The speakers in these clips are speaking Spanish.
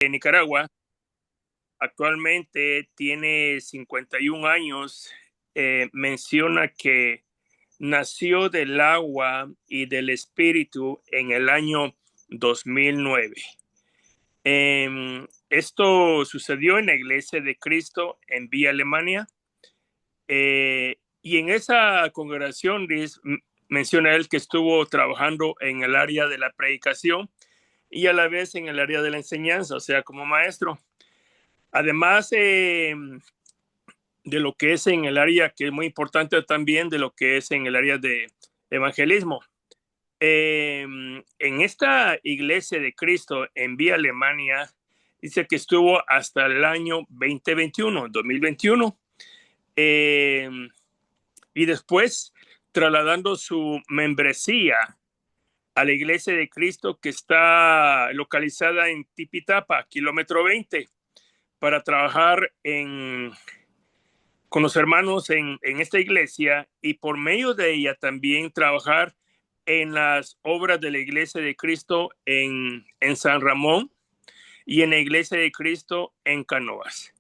de Nicaragua. Actualmente tiene 51 años. Menciona que nació del agua y del espíritu en el año 2009. Esto sucedió en la Iglesia de Cristo en Villa Alemania. Y en esa congregación menciona él que estuvo trabajando en el área de la predicación y a la vez en el área de la enseñanza, o sea, como maestro. Además de lo que es en el área, que es muy importante también, de lo que es en el área de evangelismo. En esta Iglesia de Cristo en Vía Alemania, dice que estuvo hasta el año 2021. Y después trasladando su membresía a la Iglesia de Cristo que está localizada en Tipitapa, kilómetro 20, para trabajar con los hermanos en esta iglesia y por medio de ella también trabajar en las obras de la Iglesia de Cristo en San Ramón y en la Iglesia de Cristo en Canoas.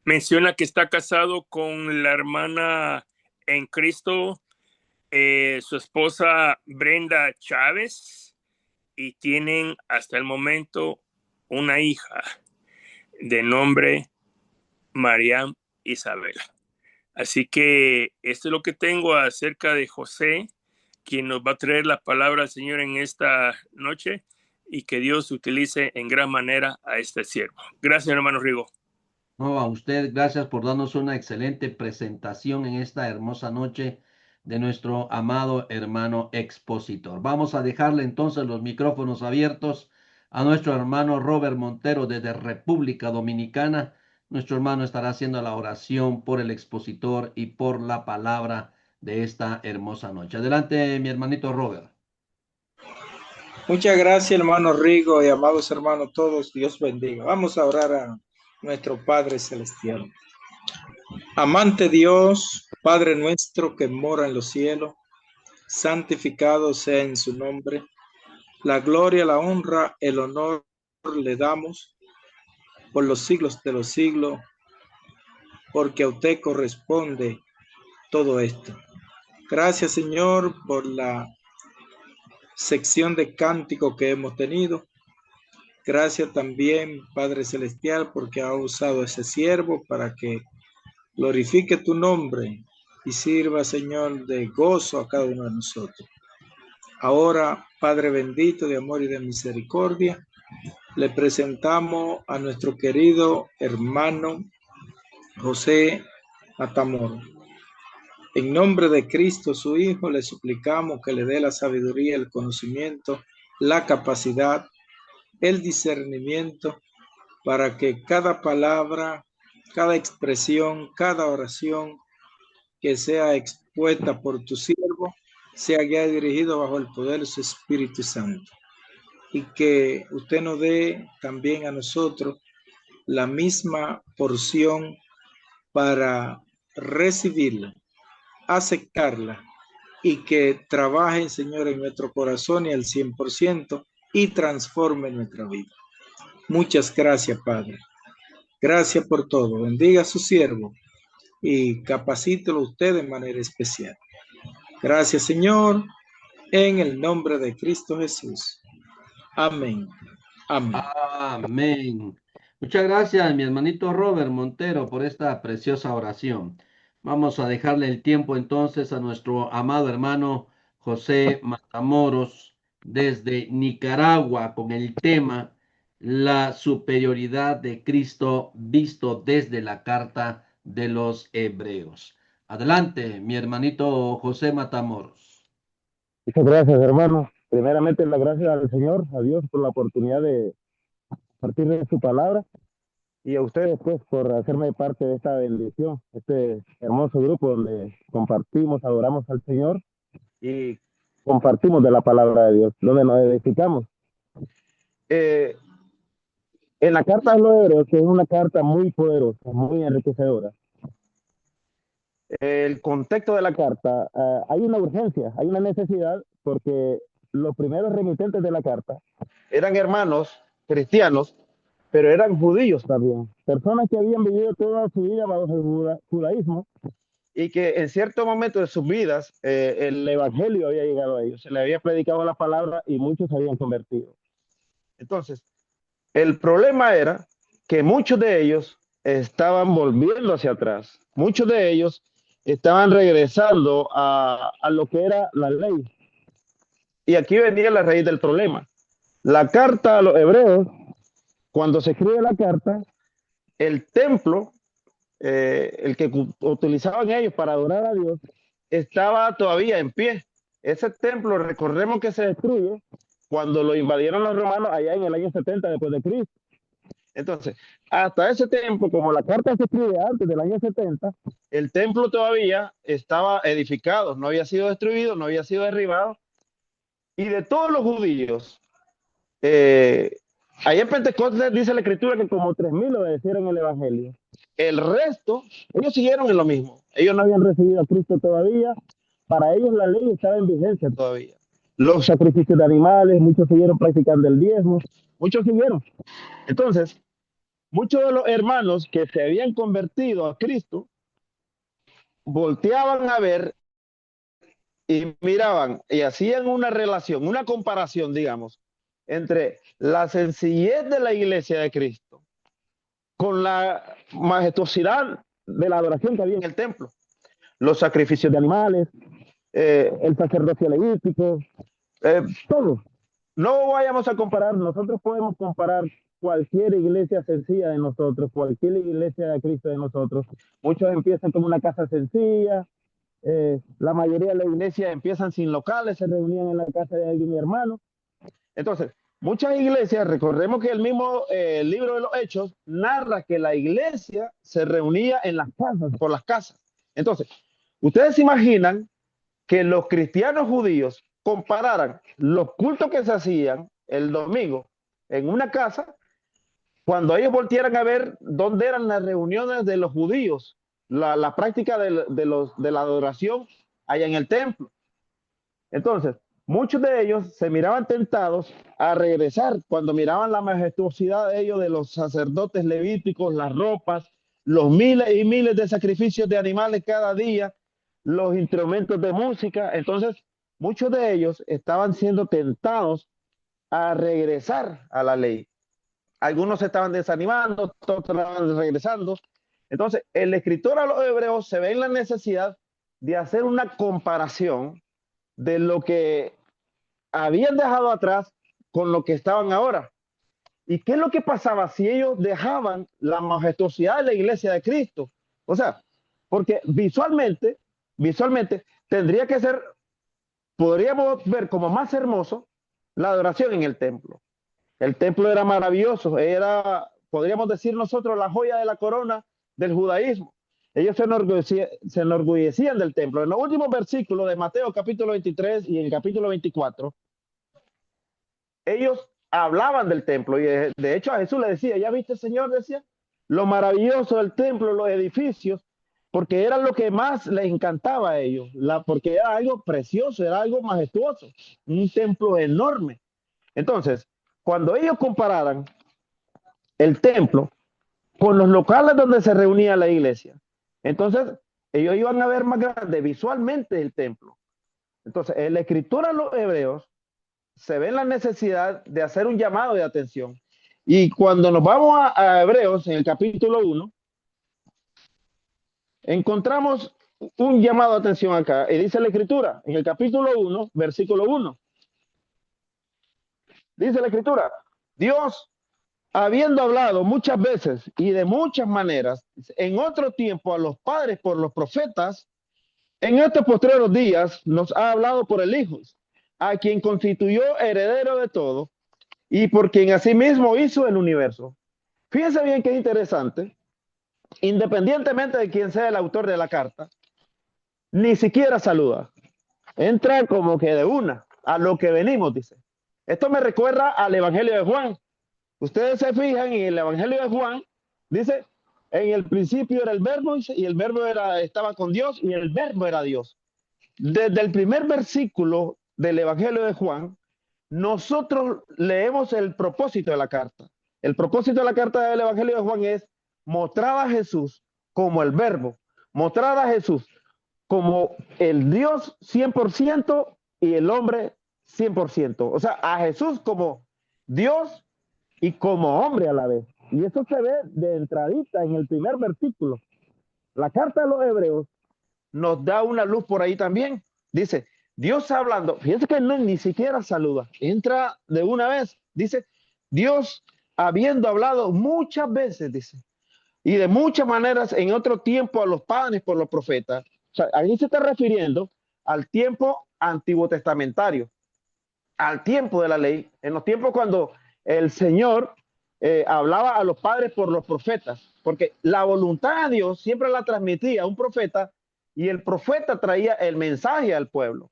Menciona que está casado con la hermana en Cristo, su esposa Brenda Chávez, y tienen hasta el momento una hija de nombre Mariam Isabel. Así que esto es lo que tengo acerca de José, quien nos va a traer la palabra al Señor en esta noche, y que Dios utilice en gran manera a este siervo. Gracias, hermano Rigo. No, a usted, gracias por darnos una excelente presentación en esta hermosa noche de nuestro amado hermano expositor. Vamos a dejarle entonces los micrófonos abiertos a nuestro hermano Robert Montero desde República Dominicana. Nuestro hermano estará haciendo la oración por el expositor y por la palabra de esta hermosa noche. Adelante, mi hermanito Robert. Muchas gracias, hermano Rigo y amados hermanos todos. Dios bendiga. Vamos a orar a nuestro Padre Celestial. Amante Dios, Padre nuestro que mora en los cielos, santificado sea en su nombre. La gloria, la honra, el honor le damos por los siglos de los siglos, porque a usted corresponde todo esto. Gracias, Señor, por la sección de cántico que hemos tenido. Gracias también, Padre Celestial, porque ha usado ese siervo para que glorifique tu nombre y sirva, Señor, de gozo a cada uno de nosotros. Ahora, Padre bendito de amor y de misericordia, le presentamos a nuestro querido hermano José Matamoros. En nombre de Cristo, su Hijo, le suplicamos que le dé la sabiduría, el conocimiento, la capacidad, el discernimiento, para que cada palabra, cada expresión, cada oración que sea expuesta por tu siervo, sea ya dirigido bajo el poder de su Espíritu Santo. Y que usted nos dé también a nosotros la misma porción para recibirla, aceptarla y que trabaje, Señor, en nuestro corazón y al 100% y transforme nuestra vida. Muchas gracias, Padre. Gracias por todo. Bendiga a su siervo y capacítelo usted de manera especial. Gracias, Señor, en el nombre de Cristo Jesús. Amén. Amén. Amén. Muchas gracias, mi hermanito Robert Montero, por esta preciosa oración. Vamos a dejarle el tiempo entonces a nuestro amado hermano José Matamoros desde Nicaragua con el tema La superioridad de Cristo visto desde la carta de los Hebreos. Adelante, mi hermanito José Matamoros. Muchas gracias, hermano. Primeramente, la gracia al Señor, a Dios, por la oportunidad de partir de su palabra y a ustedes, pues, por hacerme parte de esta bendición, este hermoso grupo donde compartimos, adoramos al Señor y compartimos de la palabra de Dios, donde nos edificamos. En la carta de los Hebreos, que es una carta muy poderosa, muy enriquecedora, el contexto de la carta, hay una urgencia, hay una necesidad, porque los primeros remitentes de la carta eran hermanos cristianos, pero eran judíos también, personas que habían vivido toda su vida bajo el judaísmo y que en cierto momento de sus vidas el evangelio había llegado a ellos, se les había predicado la palabra y muchos se habían convertido. Entonces, el problema era que muchos de ellos estaban volviendo hacia atrás, muchos de ellos estaban regresando a lo que era la ley. Y aquí venía la raíz del problema. La carta a los hebreos, cuando se escribe la carta, el templo, el que utilizaban ellos para adorar a Dios, estaba todavía en pie. Ese templo, recordemos que se destruye cuando lo invadieron los romanos allá en el año 70 después de Cristo. Entonces, hasta ese tiempo, como la carta se escribe antes del año 70, el templo todavía estaba edificado, no había sido destruido, no había sido derribado. Y de todos los judíos, allá en Pentecostés dice la escritura que como 3,000 obedecieron el evangelio. El resto, ellos siguieron en lo mismo. Ellos no habían recibido a Cristo todavía. Para ellos la ley estaba en vigencia todavía. Los sacrificios de animales, muchos siguieron practicando el diezmo, muchos siguieron. Entonces, muchos de los hermanos que se habían convertido a Cristo volteaban a ver y miraban y hacían una relación, una comparación, digamos, entre la sencillez de la iglesia de Cristo con la majestuosidad de la adoración que había en el templo, los sacrificios de animales, el sacerdocio levítico, todo. No vayamos a comparar, nosotros podemos comparar cualquier iglesia sencilla de nosotros, cualquier iglesia de Cristo de nosotros. Muchos empiezan como una casa sencilla, la mayoría de las iglesias empiezan sin locales, se reunían en la casa de algún hermano. Entonces, muchas iglesias, recordemos que el mismo libro de los Hechos narra que la iglesia se reunía en las casas, por las casas. Entonces, ustedes se imaginan que los cristianos judíos compararan los cultos que se hacían el domingo en una casa, cuando ellos voltieran a ver dónde eran las reuniones de los judíos, la práctica de la adoración allá en el templo. Entonces, muchos de ellos se miraban tentados a regresar cuando miraban la majestuosidad de ellos, de los sacerdotes levíticos, las ropas, los miles y miles de sacrificios de animales cada día, los instrumentos de música. Entonces, muchos de ellos estaban siendo tentados a regresar a la ley. Algunos se estaban desanimando, otros estaban regresando. Entonces, el escritor a los hebreos se ve en la necesidad de hacer una comparación de lo que habían dejado atrás con lo que estaban ahora. ¿Y qué es lo que pasaba si ellos dejaban la majestuosidad de la iglesia de Cristo? O sea, porque visualmente tendría que ser, podríamos ver como más hermoso la adoración en el templo. El templo era maravilloso, era, podríamos decir nosotros, la joya de la corona del judaísmo. Ellos se enorgullecían del templo. En los últimos versículos de Mateo capítulo 23 y en capítulo 24, ellos hablaban del templo y de hecho a Jesús le decía, ¿ya viste, Señor? Decía, lo maravilloso del templo, los edificios, porque era lo que más les encantaba a ellos, porque era algo precioso, era algo majestuoso, un templo enorme. Entonces, cuando ellos compararan el templo con los locales donde se reunía la iglesia, entonces ellos iban a ver más grande visualmente el templo. Entonces, en la escritura a los hebreos se ve la necesidad de hacer un llamado de atención. Y cuando nos vamos a Hebreos, en el capítulo 1, encontramos un llamado de atención acá. Y dice la escritura, en el capítulo 1, versículo 1. Dice la escritura, Dios, habiendo hablado muchas veces y de muchas maneras, en otro tiempo a los padres por los profetas, en estos postreros días nos ha hablado por el Hijo, a quien constituyó heredero de todo y por quien asimismo hizo el universo. Fíjense bien qué interesante, independientemente de quién sea el autor de la carta, ni siquiera saluda. Entra como que de una, a lo que venimos, dice. Esto me recuerda al Evangelio de Juan. Ustedes se fijan en el Evangelio de Juan, dice, en el principio era el verbo, y el verbo estaba con Dios, y el verbo era Dios. Desde el primer versículo del Evangelio de Juan, nosotros leemos el propósito de la carta. El propósito de la carta del Evangelio de Juan es mostrar a Jesús como el Verbo, mostrar a Jesús como el Dios 100% y el hombre 100%. O sea, a Jesús como Dios y como hombre a la vez. Y eso se ve de entradita en el primer versículo. La carta de los Hebreos nos da una luz por ahí también. Dice, Dios hablando, fíjense que no, ni siquiera saluda, entra de una vez, dice, Dios habiendo hablado muchas veces, dice, y de muchas maneras en otro tiempo a los padres por los profetas. O sea, ahí se está refiriendo al tiempo antiguo testamentario, al tiempo de la ley, en los tiempos cuando el Señor hablaba a los padres por los profetas, porque la voluntad de Dios siempre la transmitía a un profeta y el profeta traía el mensaje al pueblo.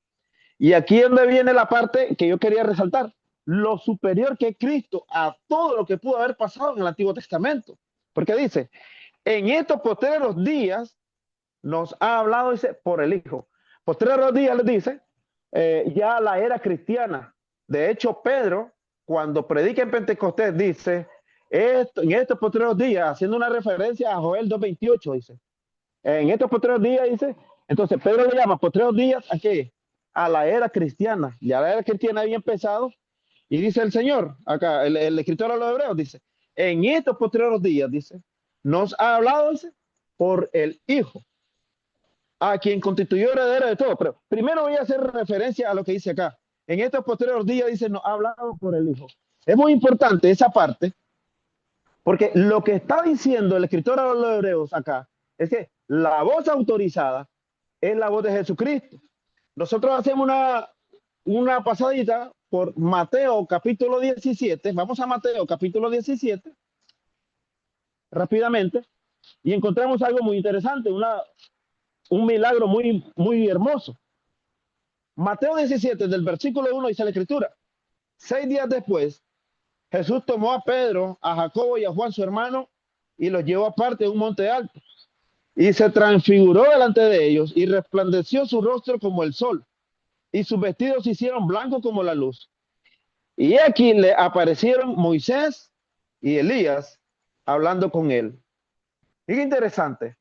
Y aquí es donde viene la parte que yo quería resaltar, lo superior que es Cristo a todo lo que pudo haber pasado en el Antiguo Testamento. Porque dice, en estos postreros días nos ha hablado, dice, por el Hijo. Postreros días, les dice, ya la era cristiana. De hecho, Pedro, cuando predica en Pentecostés, dice, en estos postreros días, haciendo una referencia a Joel 2:28, dice, en estos postreros días, dice, entonces Pedro le llama postreros días a qué? A la era cristiana. Ya la era cristiana había empezado y dice el Señor, acá el escritor a los Hebreos dice, en estos postreros días, dice, nos ha hablado, dice, por el Hijo, a quien constituyó heredero de todo. Pero primero voy a hacer referencia a lo que dice acá. En estos posteriores días dice, nos ha hablado por el Hijo. Es muy importante esa parte, porque lo que está diciendo el escritor a los Hebreos acá es que la voz autorizada es la voz de Jesucristo. Nosotros hacemos una pasadita por Mateo capítulo 17. Vamos a Mateo capítulo 17 rápidamente y encontramos algo muy interesante, un milagro muy, muy hermoso. Mateo 17, del versículo 1 dice la escritura, 6 días después, Jesús tomó a Pedro, a Jacobo y a Juan su hermano y los llevó aparte de un monte alto y se transfiguró delante de ellos y resplandeció su rostro como el sol y sus vestidos se hicieron blancos como la luz. Y aquí le aparecieron Moisés y Elías hablando con él. Y qué interesante,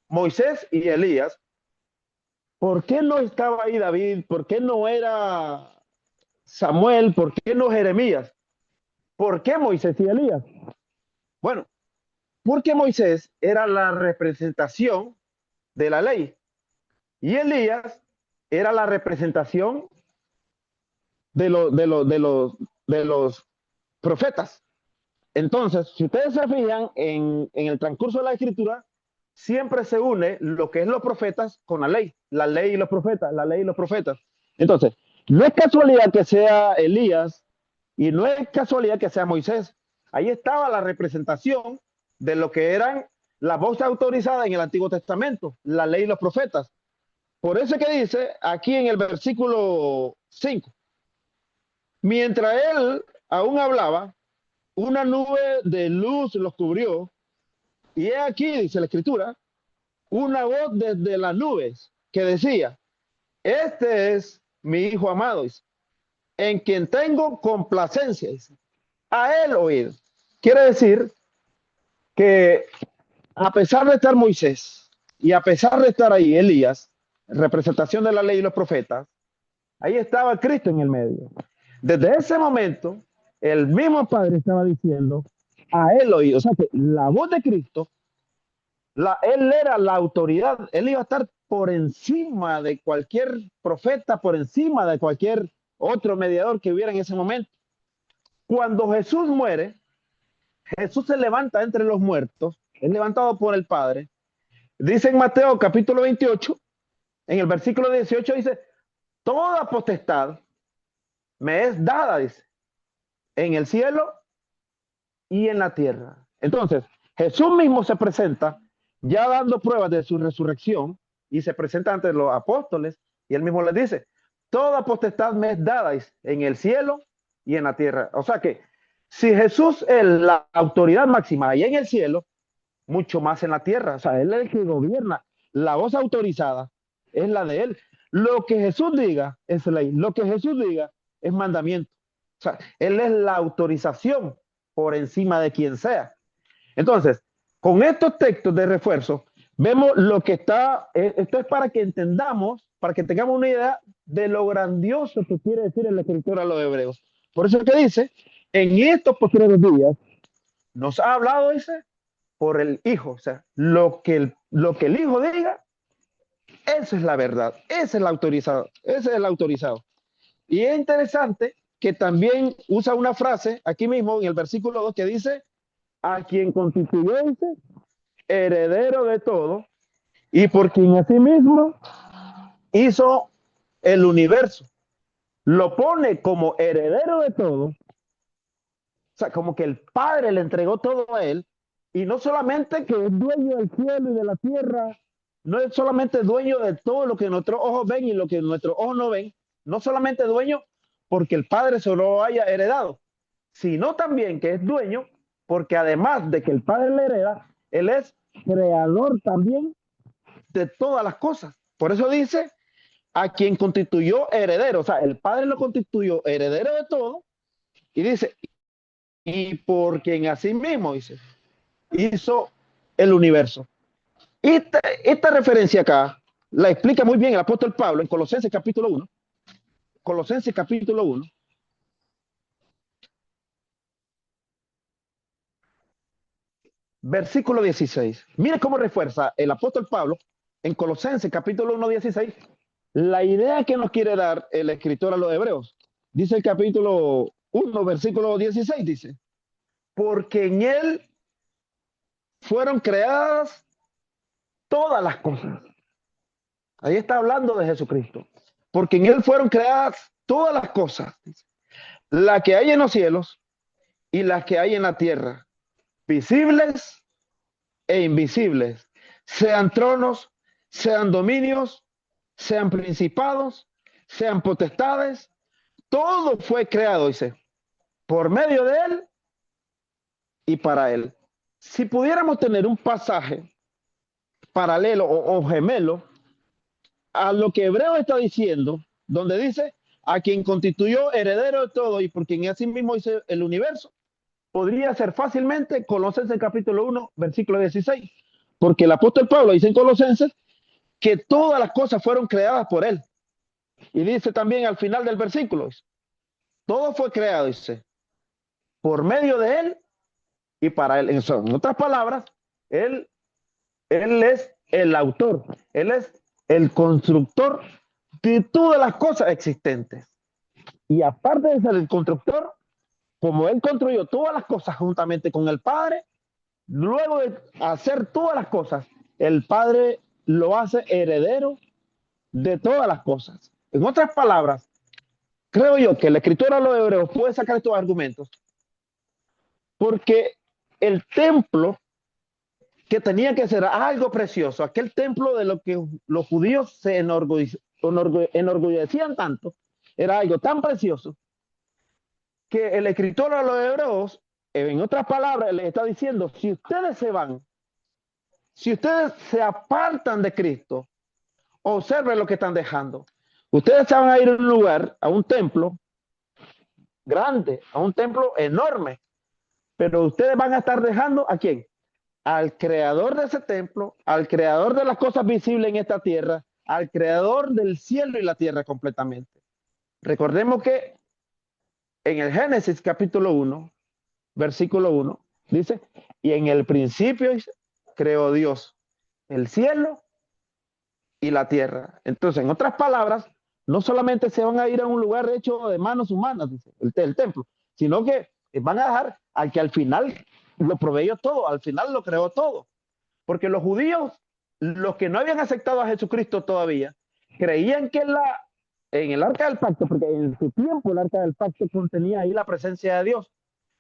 Moisés y Elías. ¿Por qué no estaba ahí David? ¿Por qué no era Samuel? ¿Por qué no Jeremías? ¿Por qué Moisés y Elías? Bueno, porque Moisés era la representación de la ley y Elías era la representación de los profetas. Entonces, si ustedes se fijan en el transcurso de la escritura, siempre se une lo que es los profetas con la ley y los profetas, la ley y los profetas. Entonces, no es casualidad que sea Elías y no es casualidad que sea Moisés. Ahí estaba la representación de lo que eran la voz autorizada en el Antiguo Testamento, la ley y los profetas. Por eso que dice aquí en el versículo 5, mientras él aún hablaba, una nube de luz los cubrió. Y he aquí, dice la escritura, una voz desde las nubes que decía, este es mi hijo amado, dice, en quien tengo complacencia, dice, a él oír. Quiere decir que a pesar de estar Moisés y a pesar de estar ahí Elías, representación de la ley y los profetas, ahí estaba Cristo en el medio. Desde ese momento, el mismo Padre estaba diciendo, a él oír. O sea que la voz de Cristo, él era la autoridad, él iba a estar por encima de cualquier profeta, por encima de cualquier otro mediador que hubiera en ese momento. Cuando Jesús muere, Jesús se levanta entre los muertos, es levantado por el Padre. Dice en Mateo capítulo 28, en el versículo 18 dice, toda potestad me es dada, dice, en el cielo y en la tierra. Entonces, Jesús mismo se presenta ya dando pruebas de su resurrección y se presenta ante los apóstoles y él mismo les dice, toda potestad me es dada en el cielo y en la tierra. O sea que si Jesús es la autoridad máxima allá en el cielo, mucho más en la tierra. O sea, él es el que gobierna. La voz autorizada es la de él. Lo que Jesús diga es ley. Lo que Jesús diga es mandamiento. O sea, Él es la autorización por encima de quien sea. Entonces, con estos textos de refuerzo, vemos lo que está, esto es para que entendamos, para que tengamos una idea de lo grandioso que quiere decir en la escritura a los hebreos. Por eso es que dice, en estos postreros días, nos ha hablado, dice, por el Hijo. O sea, lo que el Hijo diga, esa es la verdad, ese es el autorizado, ese es el autorizado. Y es interesante que también usa una frase aquí mismo en el versículo 2 que dice, a quien constituyó, dice, heredero de todo, y por quien asimismo hizo el universo. Lo pone como heredero de todo, o sea, como que el Padre le entregó todo a él, y no solamente que es dueño del cielo y de la tierra, no es solamente dueño de todo lo que nuestros ojos ven y lo que nuestros ojos no ven, no solamente dueño porque el Padre se lo haya heredado, sino también que es dueño porque además de que el Padre le hereda, Él es creador también de todas las cosas. Por eso dice, a quien constituyó heredero, o sea, el Padre lo constituyó heredero de todo, y dice, y por quien así mismo, dice, hizo el universo. Esta referencia acá la explica muy bien el apóstol Pablo en Colosenses capítulo 1. Colosenses capítulo 1. Versículo 16. Mire cómo refuerza el apóstol Pablo en Colosenses capítulo 1, 16, la idea que nos quiere dar el escritor a los hebreos. Dice el capítulo 1, versículo 16, dice, porque en él fueron creadas todas las cosas. Ahí está hablando de Jesucristo. Porque en él fueron creadas todas las cosas, las que hay en los cielos y las que hay en la tierra, visibles e invisibles, sean tronos, sean dominios, sean principados, sean potestades, todo fue creado, dice, por medio de él y para él. Si pudiéramos tener un pasaje paralelo o gemelo a lo que Hebreo está diciendo, donde dice, a quien constituyó heredero de todo y por quien así mismo hizo el universo, podría ser fácilmente Colosenses capítulo 1, versículo 16, porque el apóstol Pablo dice en Colosenses que todas las cosas fueron creadas por él. Y dice también al final del versículo, todo fue creado, dice, por medio de él y para él. En otras palabras, él es el autor, él es el constructor de todas las cosas existentes. Y aparte de ser el constructor, como él construyó todas las cosas juntamente con el Padre, luego de hacer todas las cosas, el Padre lo hace heredero de todas las cosas. En otras palabras, creo yo que el escritor a los hebreos puede sacar estos argumentos porque el templo que tenía que ser algo precioso, aquel templo de lo que los judíos se enorgullecían tanto, era algo tan precioso que el escritor a los hebreos, en otras palabras, les está diciendo, si ustedes se van, si ustedes se apartan de Cristo, observen lo que están dejando. Ustedes se van a ir a un lugar, a un templo grande, a un templo enorme, pero ustedes van a estar dejando ¿a quién? Al creador de ese templo, al creador de las cosas visibles en esta tierra, al creador del cielo y la tierra completamente. Recordemos que en el Génesis capítulo 1, versículo 1, dice, y en el principio creó Dios el cielo y la tierra. Entonces, en otras palabras, no solamente se van a ir a un lugar hecho de manos humanas, dice, el templo, sino que van a dejar al que al final lo proveyó todo, al final lo creó todo. Porque los judíos, los que no habían aceptado a Jesucristo todavía, creían que en el arca del pacto, porque en su tiempo el arca del pacto contenía ahí la presencia de Dios,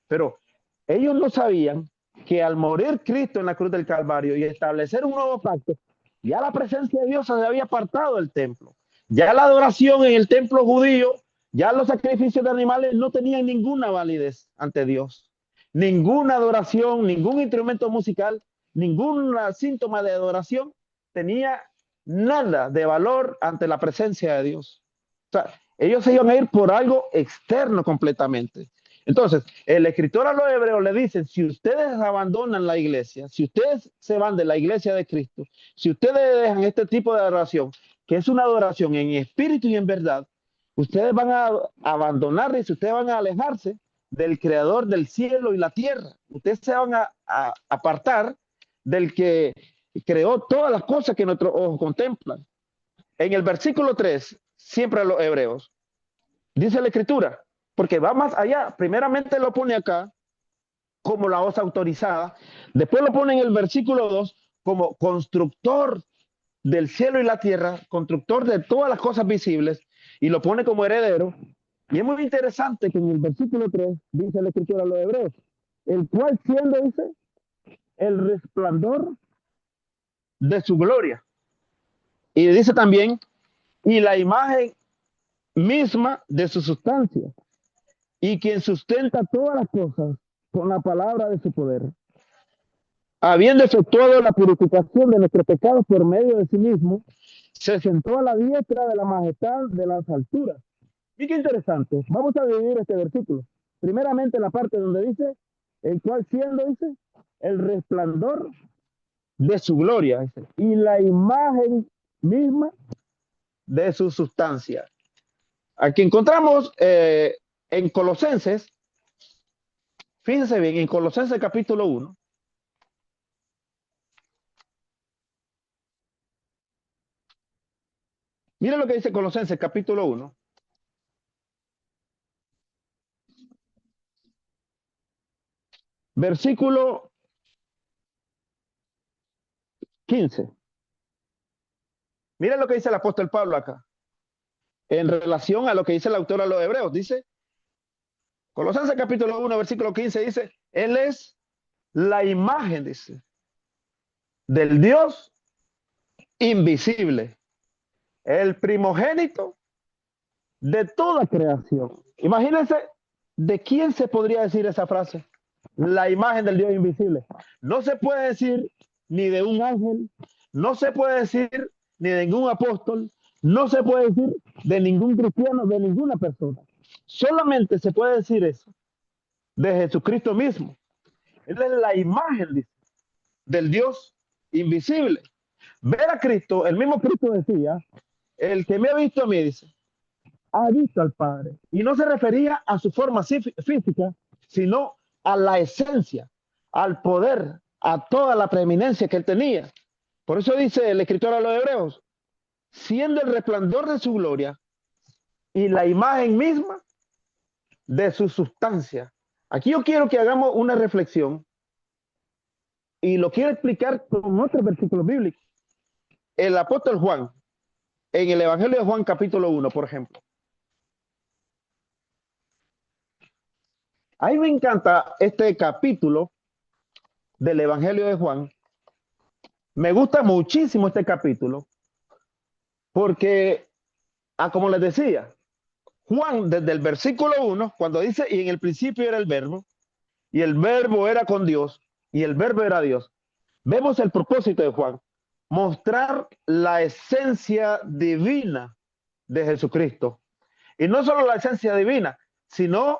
pero ellos no sabían que al morir Cristo en la cruz del Calvario y establecer un nuevo pacto, ya la presencia de Dios se había apartado del templo. Ya la adoración en el templo judío, ya los sacrificios de animales no tenían ninguna validez ante Dios. Ninguna adoración, ningún instrumento musical, ningún síntoma de adoración tenía nada de valor ante la presencia de Dios. O sea, Ellos se iban a ir por algo externo completamente. Entonces, el escritor a los hebreos le dice, si ustedes abandonan la iglesia, si ustedes se van de la iglesia de Cristo, si ustedes dejan este tipo de adoración, que es una adoración en espíritu y en verdad, ustedes van a abandonar, y ustedes van a alejarse del creador del cielo y la tierra. Ustedes se van a apartar del que creó todas las cosas que nuestros ojos contemplan. En el versículo 3, siempre a los hebreos, dice la escritura, porque va más allá. Primeramente lo pone acá como la voz autorizada, después lo pone en el versículo 2 como constructor del cielo y la tierra, constructor de todas las cosas visibles, y lo pone como heredero. Y es muy interesante que en el versículo 3 dice la escritura a los hebreos, el cual siendo, dice, el resplandor de su gloria. Y dice también, y la imagen misma de su sustancia, y quien sustenta todas las cosas con la palabra de su poder, habiendo efectuado la purificación de nuestros pecados por medio de sí mismo, se sentó a la diestra de la majestad de las alturas. Y qué interesante. Vamos a dividir este versículo. Primeramente la parte donde dice, el cual siendo, dice, el resplandor de su gloria, dice, y la imagen misma de su sustancia. Aquí encontramos en Colosenses, fíjense bien, en Colosenses capítulo 1, miren lo que dice Colosenses capítulo 1, versículo 15. Miren lo que dice el apóstol Pablo acá, en relación a lo que dice el autor a los hebreos. Dice, Colosenses capítulo 1, versículo 15, dice, Él es la imagen, dice, del Dios invisible, el primogénito de toda creación. Imagínense, ¿de quién se podría decir esa frase? La imagen del Dios invisible. No se puede decir ni de un ángel, no se puede decir ni de ningún apóstol, no se puede decir de ningún cristiano, de ninguna persona. Solamente se puede decir eso de Jesucristo mismo. Él es la imagen, dice, del Dios invisible. Ver a Cristo, el mismo Cristo decía, el que me ha visto a mí, dice, ha visto al Padre. Y no se refería a su forma física, sino a la esencia, al poder, a toda la preeminencia que él tenía. Por eso dice el escritor a los hebreos, siendo el resplandor de su gloria y la imagen misma de su sustancia. Aquí yo quiero que hagamos una reflexión y lo quiero explicar con otro versículo bíblico. El apóstol Juan, en el Evangelio de Juan capítulo 1, por ejemplo. A mí me encanta este capítulo del Evangelio de Juan. Me gusta muchísimo este capítulo porque, como les decía, Juan desde el versículo 1, cuando dice, y en el principio era el verbo, y el verbo era con Dios, y el verbo era Dios. Vemos el propósito de Juan, mostrar la esencia divina de Jesucristo. Y no solo la esencia divina, sino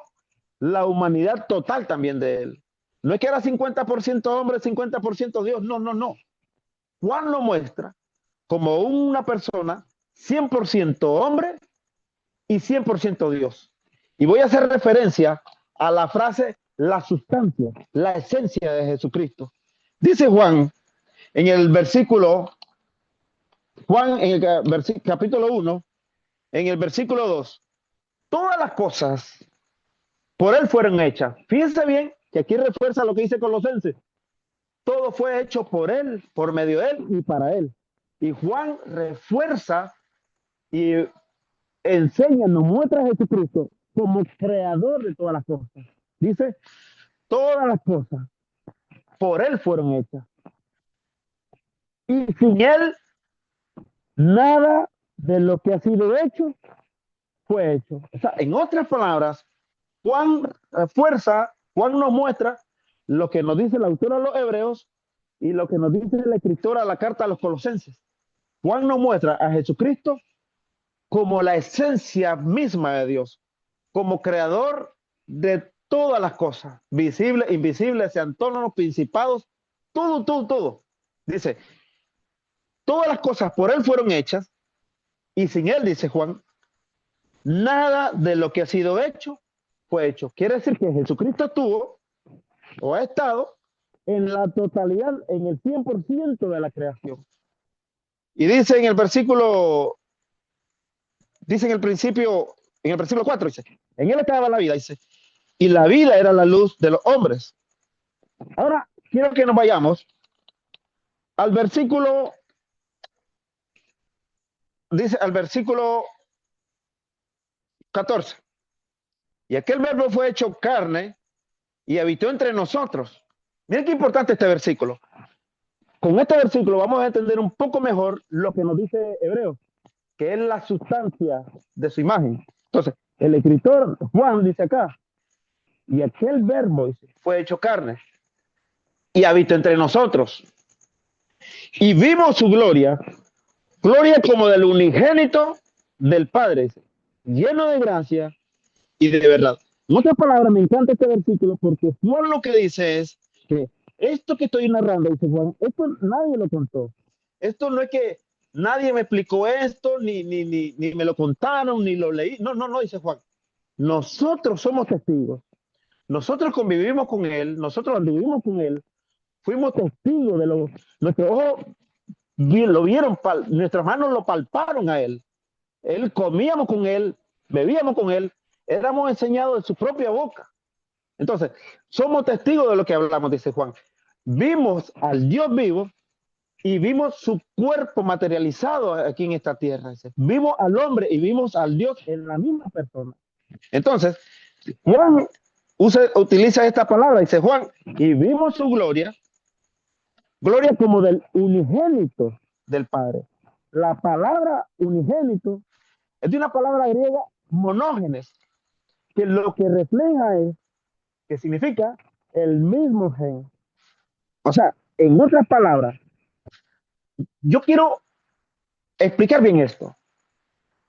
la humanidad total también de él. No es que era 50% hombre, 50% Dios. No, no, no. Juan lo muestra como una persona 100% hombre y 100% Dios. Y voy a hacer referencia a la frase, la sustancia, la esencia de Jesucristo. Dice Juan en el versículo, Juan en el capítulo 1, en el versículo 2, todas las cosas por él fueron hechas. Fíjense bien que aquí refuerza lo que dice Colosenses. Todo fue hecho por él, por medio de él y para él. Y Juan refuerza y enseña, nos muestra a Jesucristo como creador de todas las cosas. Dice, todas las cosas por él fueron hechas. Y sin él, nada de lo que ha sido hecho fue hecho. O sea, en otras palabras, Juan refuerza, Juan nos muestra lo que nos dice el autor a los hebreos y lo que nos dice la escritora a la carta a los colosenses. Juan nos muestra a Jesucristo como la esencia misma de Dios, como creador de todas las cosas, visibles, invisibles, sean tronos, principados, todo, todo, todo. Dice, todas las cosas por él fueron hechas y sin él, dice Juan, nada de lo que ha sido hecho fue hecho. Quiere decir que Jesucristo estuvo o ha estado en la totalidad, en el 100% de la creación. Y dice en el versículo, dice en el principio, en el versículo 4, dice, en él estaba la vida, dice, y la vida era la luz de los hombres. Ahora quiero que nos vayamos al versículo, dice al versículo 14. Y aquel verbo fue hecho carne y habitó entre nosotros. Miren qué importante este versículo. Con este versículo vamos a entender un poco mejor lo que nos dice Hebreos, que es la sustancia de su imagen. Entonces, el escritor Juan dice acá, y aquel verbo dice, fue hecho carne y habitó entre nosotros. Y vimos su gloria, gloria como del unigénito del Padre, lleno de gracia y de verdad. En otras palabras, me encanta este versículo porque Juan lo que dice es que esto que estoy narrando, dice Juan, esto nadie lo contó. Esto no es que nadie me explicó esto, ni me lo contaron, ni lo leí. No, no, no, dice Juan. Nosotros somos testigos. Nosotros convivimos con él, nosotros anduvimos con él, fuimos testigos de lo, nuestros ojos lo vieron, nuestras manos lo palparon a él. Él comíamos con él, bebíamos con él, éramos enseñados de su propia boca. Entonces, somos testigos de lo que hablamos, dice Juan. Vimos al Dios vivo y vimos su cuerpo materializado aquí en esta tierra. Dice. Vimos al hombre y vimos al Dios en la misma persona. Entonces, Juan utiliza esta palabra, dice Juan, y vimos su gloria, gloria como del unigénito del Padre. La palabra unigénito es de una palabra griega monógenes, que lo que refleja es, que significa el mismo gen. O sea, en otras palabras, yo quiero explicar bien esto.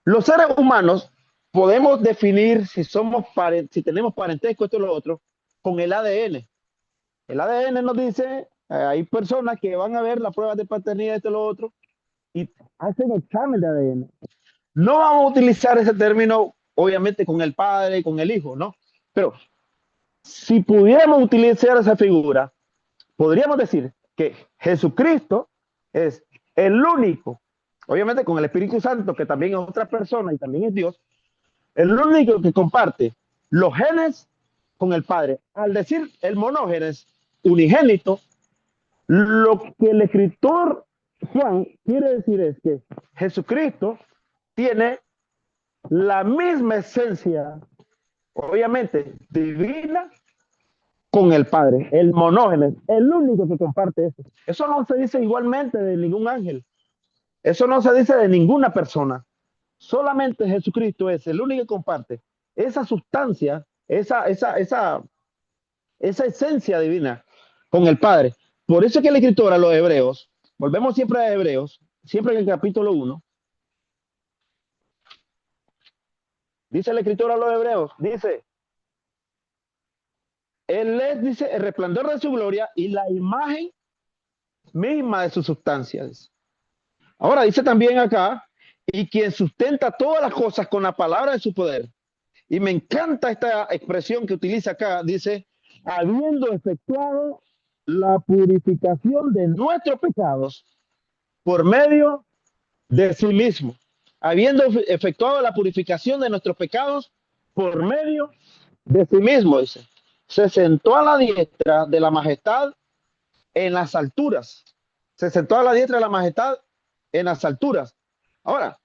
Los seres humanos podemos definir si somos si tenemos parentesco, esto y lo otro, con el ADN. El ADN nos dice, hay personas que van a ver las pruebas de paternidad, esto y lo otro, y hacen examen de ADN. No vamos a utilizar ese término, obviamente, con el padre, con el hijo, ¿no? Pero si pudiéramos utilizar esa figura, podríamos decir que Jesucristo es el único, obviamente con el Espíritu Santo, que también es otra persona y también es Dios, el único que comparte los genes con el Padre. Al decir el monógenes, unigénito, lo que el escritor Juan quiere decir es que Jesucristo tiene la misma esencia, obviamente divina, con el Padre, el monógenes, el único que comparte eso. Eso no se dice igualmente de ningún ángel. Eso no se dice de ninguna persona. Solamente Jesucristo es el único que comparte esa sustancia, esa esencia divina con el Padre. Por eso es que el escritor a los Hebreos, volvemos siempre a Hebreos, siempre en el capítulo 1, dice el escritor a los Hebreos, dice, él es, dice, el resplandor de su gloria y la imagen misma de su sustancia. Ahora dice también acá, y quien sustenta todas las cosas con la palabra de su poder. Y me encanta esta expresión que utiliza acá, dice, habiendo efectuado la purificación de nuestros pecados por medio de sí mismo. Habiendo efectuado la purificación de nuestros pecados por medio de sí mismo, dice. Se sentó a la diestra de la majestad en las alturas. Se sentó a la diestra de la majestad en las alturas. Ahora,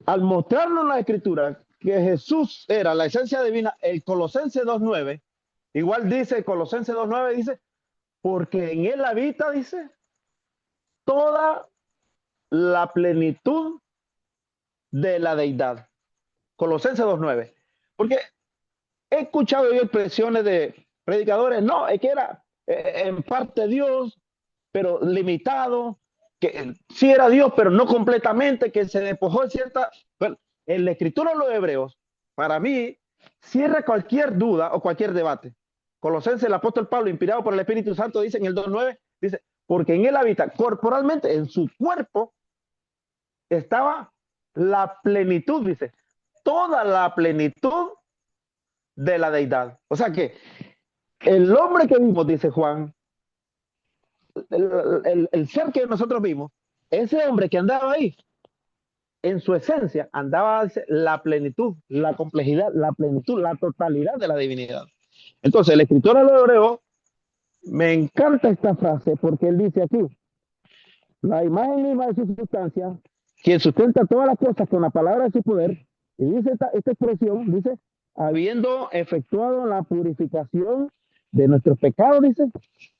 al mostrarnos la escritura que Jesús era la esencia divina, el Colosenses 2.9, igual dice, Colosenses 2.9 dice, porque en él habita, dice, toda la plenitud de la deidad. Colosenses 2.9. Porque he escuchado yo expresiones de predicadores, no, es que era en parte Dios, pero limitado, que sí era Dios, pero no completamente, que se despojó de cierta... Bueno, en la escritura de los hebreos, para mí, cierra cualquier duda o cualquier debate. Colosenses, el apóstol Pablo, inspirado por el Espíritu Santo, dice en el 2:9, dice, porque en él habita corporalmente, en su cuerpo, estaba la plenitud, dice, toda la plenitud de la deidad. O sea que el hombre que vimos, dice Juan, el ser que nosotros vimos, ese hombre que andaba ahí, en su esencia, andaba la plenitud, la complejidad, la plenitud, la totalidad de la divinidad. Entonces, el escritor a los hebreos, me encanta esta frase porque él dice aquí, la imagen misma de su sustancia, quien sustenta todas las cosas con la palabra de su poder, y dice esta expresión, dice, habiendo efectuado la purificación de nuestros pecados, dice,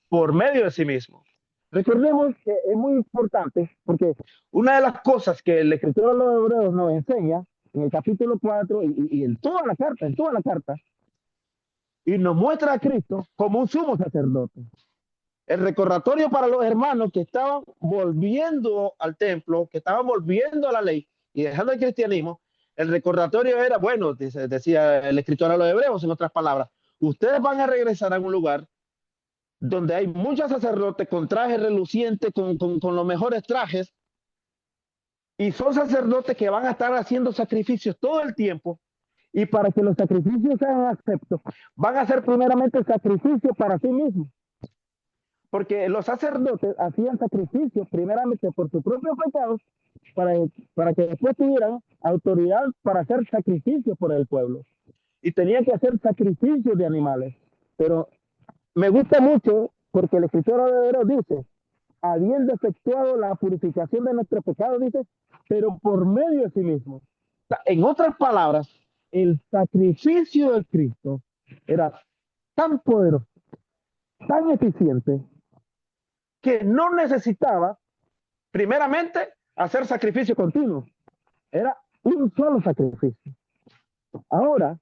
por medio de sí mismo. Recordemos que es muy importante porque una de las cosas que el escritor de los hebreos nos enseña en el capítulo 4 y en toda la carta, y nos muestra a Cristo como un sumo sacerdote. El recordatorio para los hermanos que estaban volviendo al templo, que estaban volviendo a la ley y dejando el cristianismo, el recordatorio era, bueno, decía el escritor a los hebreos, en otras palabras, ustedes van a regresar a un lugar donde hay muchos sacerdotes con trajes relucientes, con los mejores trajes, y son sacerdotes que van a estar haciendo sacrificios todo el tiempo, y para que los sacrificios sean aceptos, van a hacer primeramente el sacrificio para sí mismos. Porque los sacerdotes hacían sacrificios primeramente por sus propios pecados, para que después tuvieran autoridad para hacer sacrificios por el pueblo. Y tenían que hacer sacrificios de animales. Pero me gusta mucho porque el escritor de Hebreos dice, habiendo efectuado la purificación de nuestros pecados, dice, pero por medio de sí mismo. O sea, en otras palabras, el sacrificio de Cristo era tan poderoso, tan eficiente, que no necesitaba primeramente hacer sacrificio continuo. Era un solo sacrificio. Ahora,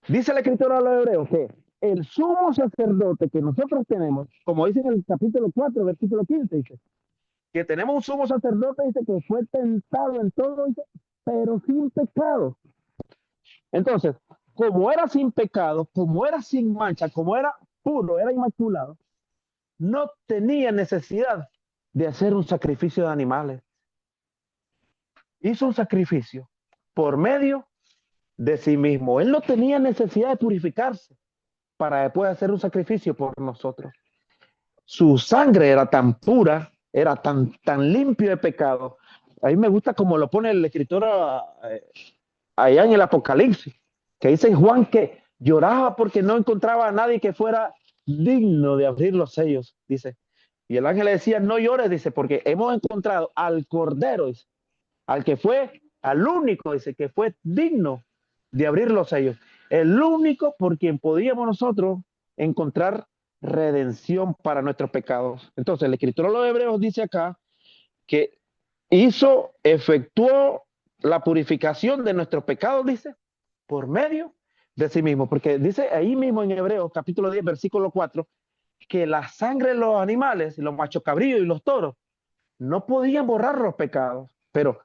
dice la escritura de los hebreos que el sumo sacerdote que nosotros tenemos, como dice en el capítulo 4, versículo 15, dice, que tenemos un sumo sacerdote, dice, que fue tentado en todo, dice, pero sin pecado. Entonces, como era sin pecado, como era sin mancha, como era puro, era inmaculado, no tenía necesidad de hacer un sacrificio de animales. Hizo un sacrificio por medio de sí mismo. Él no tenía necesidad de purificarse para después hacer un sacrificio por nosotros. Su sangre era tan pura, era tan limpio de pecado. A mí me gusta como lo pone el escritor allá en el Apocalipsis, que dice Juan que lloraba porque no encontraba a nadie que fuera digno de abrir los sellos, dice. Y el ángel le decía, no llores, dice, porque hemos encontrado al Cordero, dice, al único, dice, que fue digno de abrir los sellos. El único por quien podíamos nosotros encontrar redención para nuestros pecados. Entonces, el escritor de los hebreos dice acá que efectuó la purificación de nuestros pecados, dice, por medio de sí mismo, porque dice ahí mismo en Hebreos capítulo 10 versículo 4 que la sangre de los animales, los machos cabríos y los toros no podían borrar los pecados, pero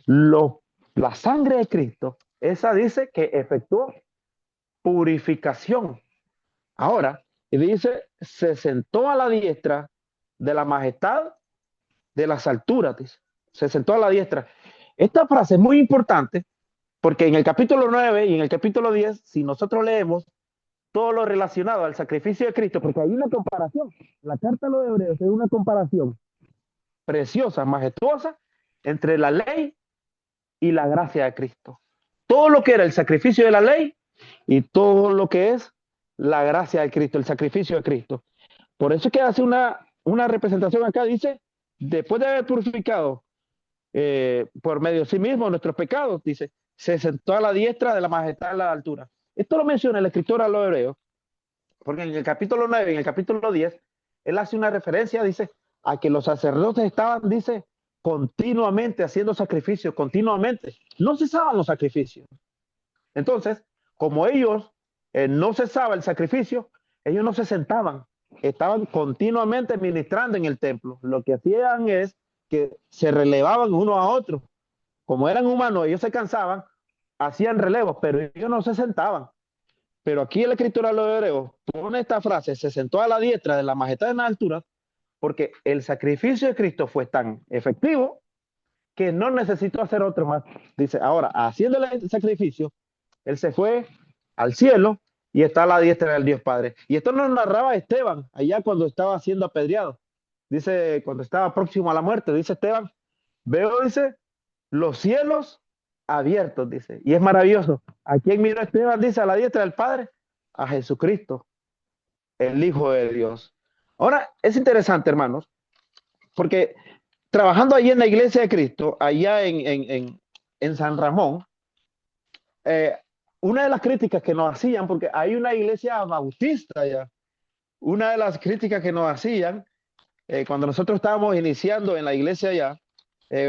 la sangre de Cristo, esa dice que efectuó purificación. Ahora, y dice, se sentó a la diestra de la majestad de las alturas, dice, se sentó a la diestra. Esta frase es muy importante porque en el capítulo 9 y en el capítulo 10, si nosotros leemos todo lo relacionado al sacrificio de Cristo, porque hay una comparación, la carta a los hebreos es una comparación preciosa, majestuosa, entre la ley y la gracia de Cristo. Todo lo que era el sacrificio de la ley y todo lo que es la gracia de Cristo, el sacrificio de Cristo. Por eso es que hace una representación acá, dice, después de haber purificado por medio de sí mismo nuestros pecados, dice, se sentó a la diestra de la majestad de la altura. Esto lo menciona el escritor a los hebreos, porque en el capítulo 9 y en el capítulo 10, él hace una referencia, dice, a que los sacerdotes estaban, dice, continuamente haciendo sacrificios, continuamente. No cesaban los sacrificios. Entonces, como ellos no cesaba el sacrificio, ellos no se sentaban, estaban continuamente ministrando en el templo. Lo que hacían es que se relevaban uno a otro. Como eran humanos, ellos se cansaban, hacían relevos, pero ellos no se sentaban. Pero aquí la escritura de los hebreos pone esta frase: se sentó a la diestra de la majestad en las alturas, porque el sacrificio de Cristo fue tan efectivo que no necesitó hacer otro más. Dice, ahora, haciendo el sacrificio, él se fue al cielo y está a la diestra del Dios Padre. Y esto nos narraba Esteban allá cuando estaba siendo apedreado. Dice, cuando estaba próximo a la muerte, dice Esteban, veo, dice, los cielos abiertos, dice. Y es maravilloso. ¿A quién miró Esteban? Dice, a la diestra del Padre, a Jesucristo, el Hijo de Dios. Ahora, es interesante, hermanos, porque trabajando allí en la iglesia de Cristo, allá en San Ramón, una de las críticas que nos hacían, porque hay una iglesia bautista allá, una de las críticas que nos hacían cuando nosotros estábamos iniciando en la iglesia allá,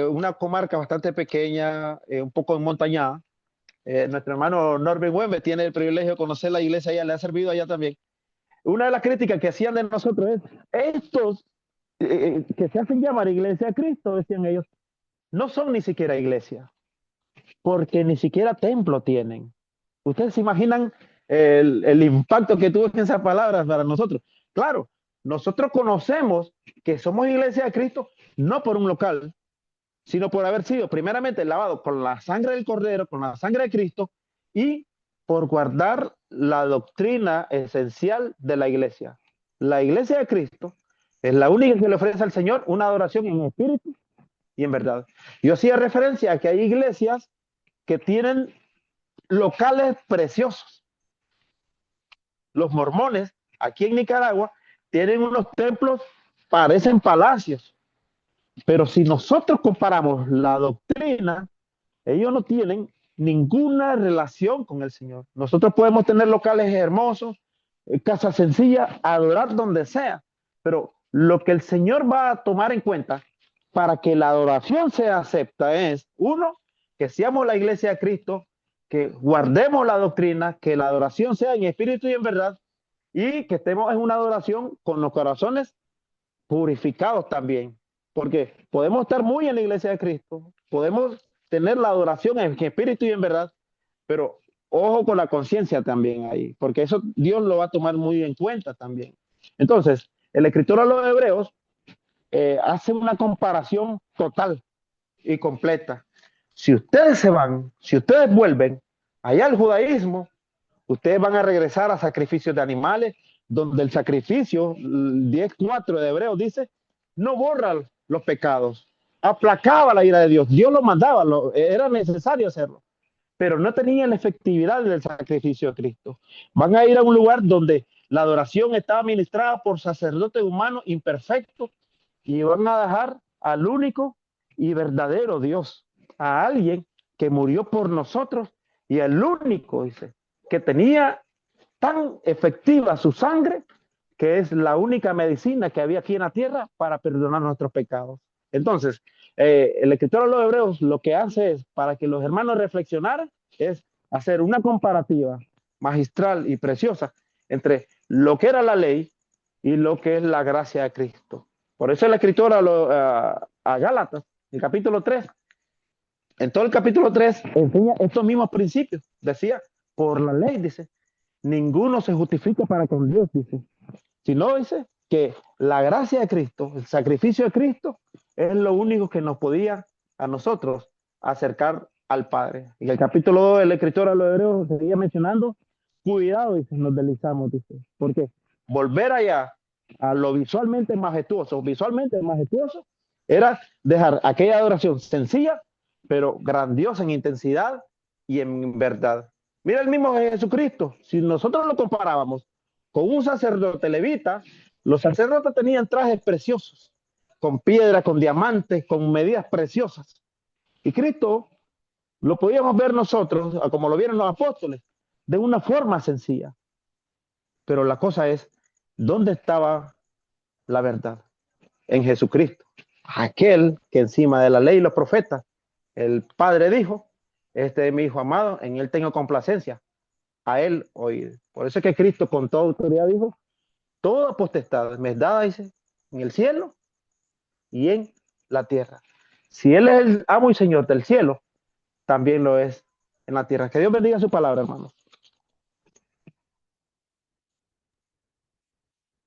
una comarca bastante pequeña, un poco montañada, nuestro hermano Norbert Wembe tiene el privilegio de conocer la iglesia allá, le ha servido allá también. Una de las críticas que hacían de nosotros es, estos que se hacen llamar iglesia de Cristo, decían ellos, no son ni siquiera iglesia, porque ni siquiera templo tienen. Ustedes se imaginan el impacto que tuvo en esas palabras para nosotros. Claro, nosotros conocemos que somos iglesia de Cristo no por un local, sino por haber sido primeramente lavados con la sangre del Cordero, con la sangre de Cristo, y por guardar la doctrina esencial de la iglesia. La iglesia de Cristo es la única que le ofrece al Señor una adoración en espíritu y en verdad. Yo hacía referencia a que hay iglesias que tienen locales preciosos. Los mormones aquí en Nicaragua tienen unos templos, parecen palacios, pero si nosotros comparamos la doctrina, ellos no tienen ninguna relación con el Señor. Nosotros podemos tener locales hermosos, casas sencillas, adorar donde sea, pero lo que el Señor va a tomar en cuenta para que la adoración sea acepta es, uno, que seamos la iglesia de Cristo, que guardemos la doctrina, que la adoración sea en espíritu y en verdad, y que estemos en una adoración con los corazones purificados también, porque podemos estar muy en la iglesia de Cristo, podemos tener la adoración en espíritu y en verdad, pero ojo con la conciencia también ahí, porque eso Dios lo va a tomar muy en cuenta también. Entonces, el escritor a los hebreos hace una comparación total y completa. Si ustedes se van, si ustedes vuelven allá al judaísmo, ustedes van a regresar a sacrificios de animales, donde el sacrificio, 10:4 de Hebreos dice, no borra los pecados, aplacaba la ira de Dios. Dios lo mandaba, era necesario hacerlo, pero no tenía la efectividad del sacrificio de Cristo. Van a ir a un lugar donde la adoración estaba ministrada por sacerdotes humanos imperfectos y van a dejar al único y verdadero Dios, a alguien que murió por nosotros y el único, dice, que tenía tan efectiva su sangre, que es la única medicina que había aquí en la tierra para perdonar nuestros pecados. Entonces, el escritor de los hebreos lo que hace es, para que los hermanos reflexionaran, es hacer una comparativa magistral y preciosa entre lo que era la ley y lo que es la gracia de Cristo. Por eso el escritor a Gálatas, en capítulo 3, en todo el capítulo 3, enseña estos mismos principios. Decía, por la ley, dice, ninguno se justifica para con Dios, dice. Sino, dice, que la gracia de Cristo, el sacrificio de Cristo, es lo único que nos podía a nosotros acercar al Padre. En el capítulo 2, el escritor a los hebreos seguía mencionando, cuidado, dice, nos deslizamos, dice. Porque volver allá a lo visualmente majestuoso era dejar aquella adoración sencilla, pero grandiosa en intensidad y en verdad. Mira el mismo Jesucristo, si nosotros lo comparábamos con un sacerdote levita, los sacerdotes tenían trajes preciosos, con piedra, con diamantes, con medidas preciosas. Y Cristo lo podíamos ver nosotros, como lo vieron los apóstoles, de una forma sencilla. Pero la cosa es, ¿dónde estaba la verdad? En Jesucristo. Aquel que encima de la ley y los profetas, el Padre dijo, este es mi Hijo amado, en él tengo complacencia, a él oír. Por eso es que Cristo con toda autoridad dijo, toda potestad me es dada, dice, en el cielo y en la tierra. Si Él es el amo y Señor del cielo, también lo es en la tierra. Que Dios bendiga su palabra, hermano.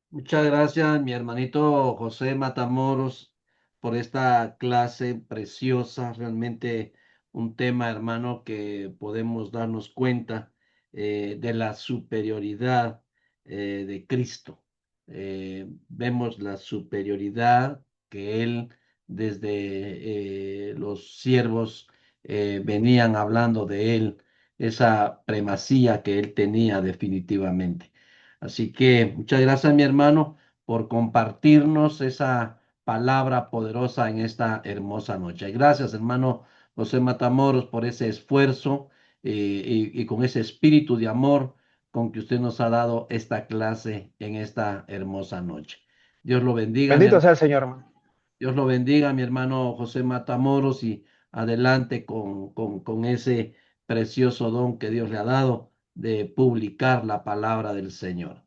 Muchas gracias, mi hermanito José Matamoros, por esta clase preciosa. Realmente un tema, hermano, que podemos darnos cuenta de la superioridad de Cristo. Vemos la superioridad que Él, desde los siervos, venían hablando de Él, esa primacía que Él tenía definitivamente. Así que muchas gracias, mi hermano, por compartirnos esa palabra poderosa en esta hermosa noche. Gracias, hermano José Matamoros, por ese esfuerzo y con ese espíritu de amor con que usted nos ha dado esta clase en esta hermosa noche. Dios lo bendiga, mi Bendito hermano. sea el Señor, hermano. Dios lo bendiga, mi hermano José Matamoros, y adelante con ese precioso don que Dios le ha dado de publicar la palabra del Señor.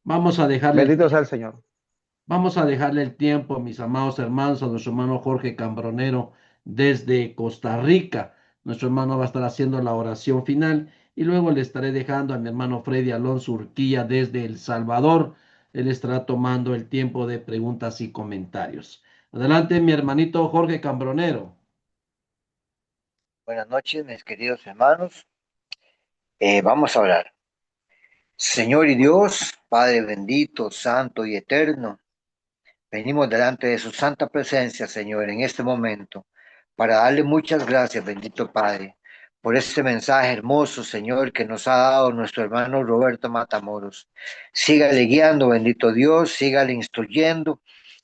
Vamos a dejarle el, Bendito sea el Señor. vamos a dejarle el tiempo, mis amados hermanos, a nuestro hermano Jorge Cambronero desde Costa Rica. Nuestro hermano va a estar haciendo la oración final y luego le estaré dejando a mi hermano Freddy Alonso Urquía desde El Salvador. Él estará tomando el tiempo de preguntas y comentarios. Adelante, mi hermanito Jorge Cambronero. Buenas noches, mis queridos hermanos. Vamos a orar. Señor y Dios, Padre bendito, santo y eterno, venimos delante de su santa presencia, Señor, en este momento, para darle muchas gracias, bendito Padre, por este mensaje hermoso, Señor, que nos ha dado nuestro hermano Roberto Matamoros. Sígale guiando, bendito Dios, sígale instruyendo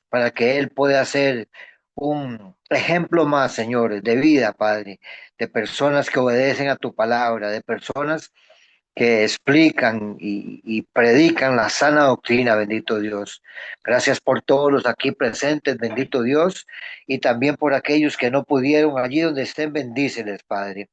para que Él pueda ser un ejemplo más, Señor, de vida, Padre, de personas que obedecen a tu palabra, de personas que explican y predican la sana doctrina, bendito Dios. Gracias por todos los aquí presentes, bendito Dios, y también por aquellos que no pudieron, allí donde estén, bendíceles, Padre.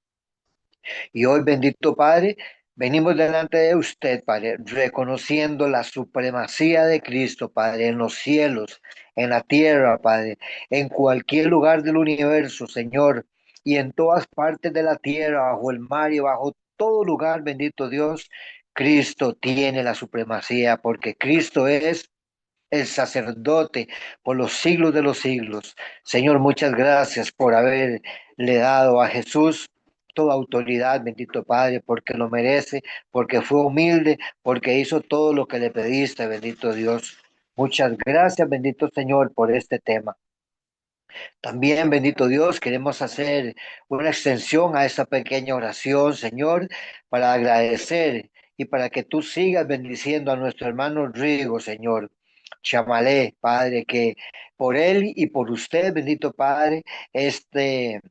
Y hoy, bendito Padre, venimos delante de usted, Padre, reconociendo la supremacía de Cristo, Padre, en los cielos, en la tierra, Padre, en cualquier lugar del universo, Señor, y en todas partes de la tierra, bajo el mar y bajo todo lugar, bendito Dios, Cristo tiene la supremacía, porque Cristo es el sacerdote por los siglos de los siglos. Señor, muchas gracias por haberle dado a Jesús toda autoridad, bendito Padre, porque lo merece, porque fue humilde, porque hizo todo lo que le pediste, bendito Dios. Muchas gracias, bendito Señor, por este tema. También, bendito Dios, queremos hacer una extensión a esta pequeña oración, Señor, para agradecer y para que tú sigas bendiciendo a nuestro hermano Rigo, Señor. Chamalé, Padre, que por él y por usted, bendito Padre, este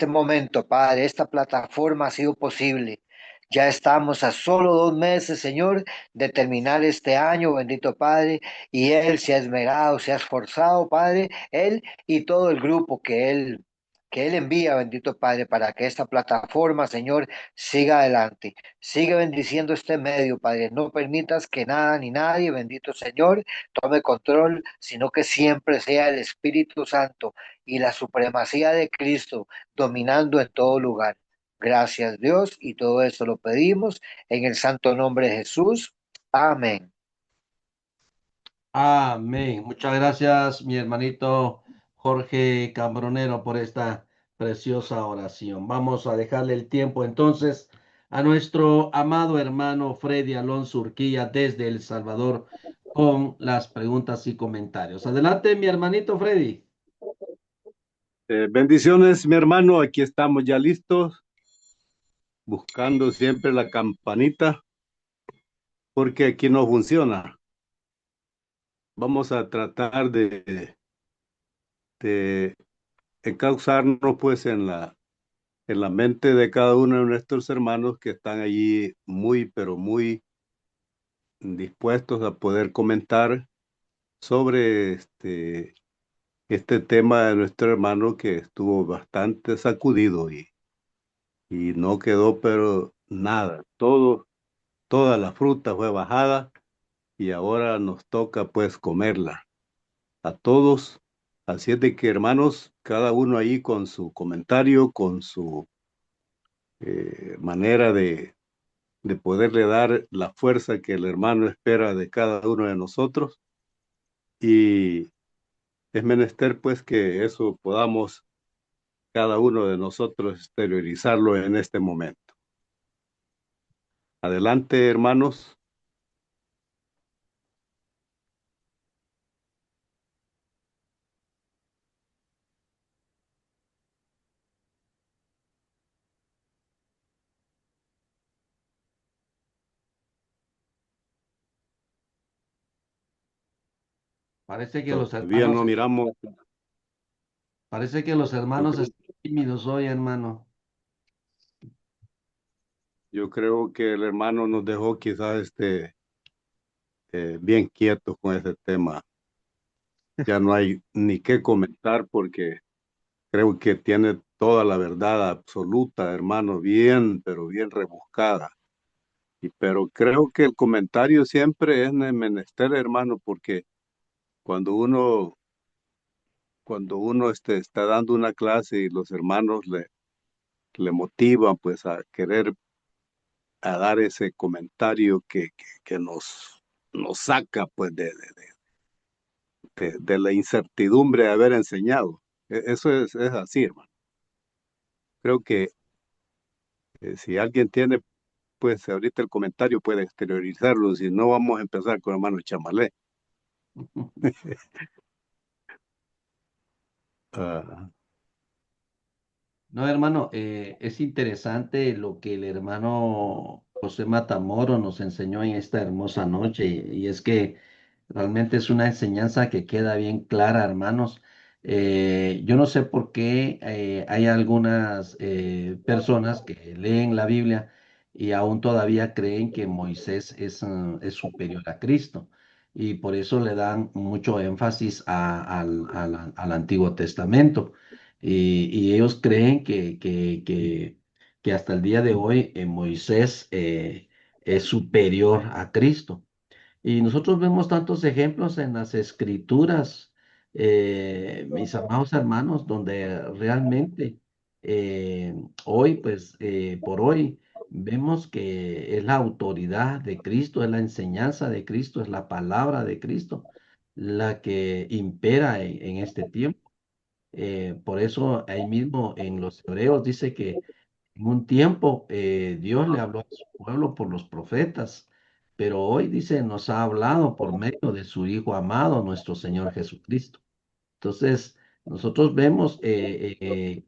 momento, Padre, esta plataforma ha sido posible. Ya estamos a solo 2 meses, Señor, de terminar este año, bendito Padre, y Él se ha esmerado, se ha esforzado, Padre, Él y todo el grupo que él envía, bendito Padre, para que esta plataforma, Señor, siga adelante. Sigue bendiciendo este medio, Padre. No permitas que nada ni nadie, bendito Señor, tome control, sino que siempre sea el Espíritu Santo y la supremacía de Cristo dominando en todo lugar. Gracias, Dios, y todo eso lo pedimos en el santo nombre de Jesús. Amén. Amén. Muchas gracias, mi hermanito Jorge Cambronero, por esta preciosa oración. Vamos a dejarle el tiempo entonces a nuestro amado hermano Freddy Alonso Urquía desde El Salvador con las preguntas y comentarios. Adelante, mi hermanito Freddy. Bendiciones, mi hermano. Aquí estamos ya listos, buscando siempre la campanita, porque aquí no funciona. Vamos a tratar de encauzarnos pues en la mente de cada uno de nuestros hermanos que están allí muy, pero muy dispuestos a poder comentar sobre este tema de nuestro hermano que estuvo bastante sacudido y no quedó pero nada. Toda la fruta fue bajada y ahora nos toca pues comerla. A todos Así es de que, hermanos, cada uno ahí con su comentario, con su manera de poderle dar la fuerza que el hermano espera de cada uno de nosotros. Y es menester pues que eso podamos cada uno de nosotros exteriorizarlo en este momento. Adelante, hermanos. Parece que los Todavía no hermanos, miramos. parece que los Yo hermanos creo, están tímidos hoy, hermano. yo creo que el hermano nos dejó quizás bien quietos con ese tema. Ya no hay ni qué comentar porque creo que tiene toda la verdad absoluta, hermano, bien, pero bien rebuscada. Pero creo que el comentario siempre es menester, hermano, porque cuando uno está dando una clase y los hermanos le motivan pues a querer a dar ese comentario que nos saca pues de la incertidumbre de haber enseñado. Eso es así, hermano. Creo que si alguien tiene pues ahorita el comentario puede exteriorizarlo, si no vamos a empezar con hermano Chamalé. Ah, No, hermano, es interesante lo que el hermano José Matamoro nos enseñó en esta hermosa noche, y es que realmente es una enseñanza que queda bien clara, hermanos. Yo no sé por qué hay algunas personas que leen la Biblia y aún todavía creen que Moisés es superior a Cristo, y por eso le dan mucho énfasis al Antiguo Testamento. Y ellos creen que hasta el día de hoy Moisés es superior a Cristo. Y nosotros vemos tantos ejemplos en las escrituras, mis amados hermanos, donde realmente hoy, pues por hoy, vemos que es la autoridad de Cristo, es la enseñanza de Cristo, es la palabra de Cristo la que impera en este tiempo. Por eso ahí mismo en los Hebreos dice que en un tiempo Dios le habló a su pueblo por los profetas, pero hoy dice nos ha hablado por medio de su Hijo amado, nuestro Señor Jesucristo. Entonces, nosotros vemos en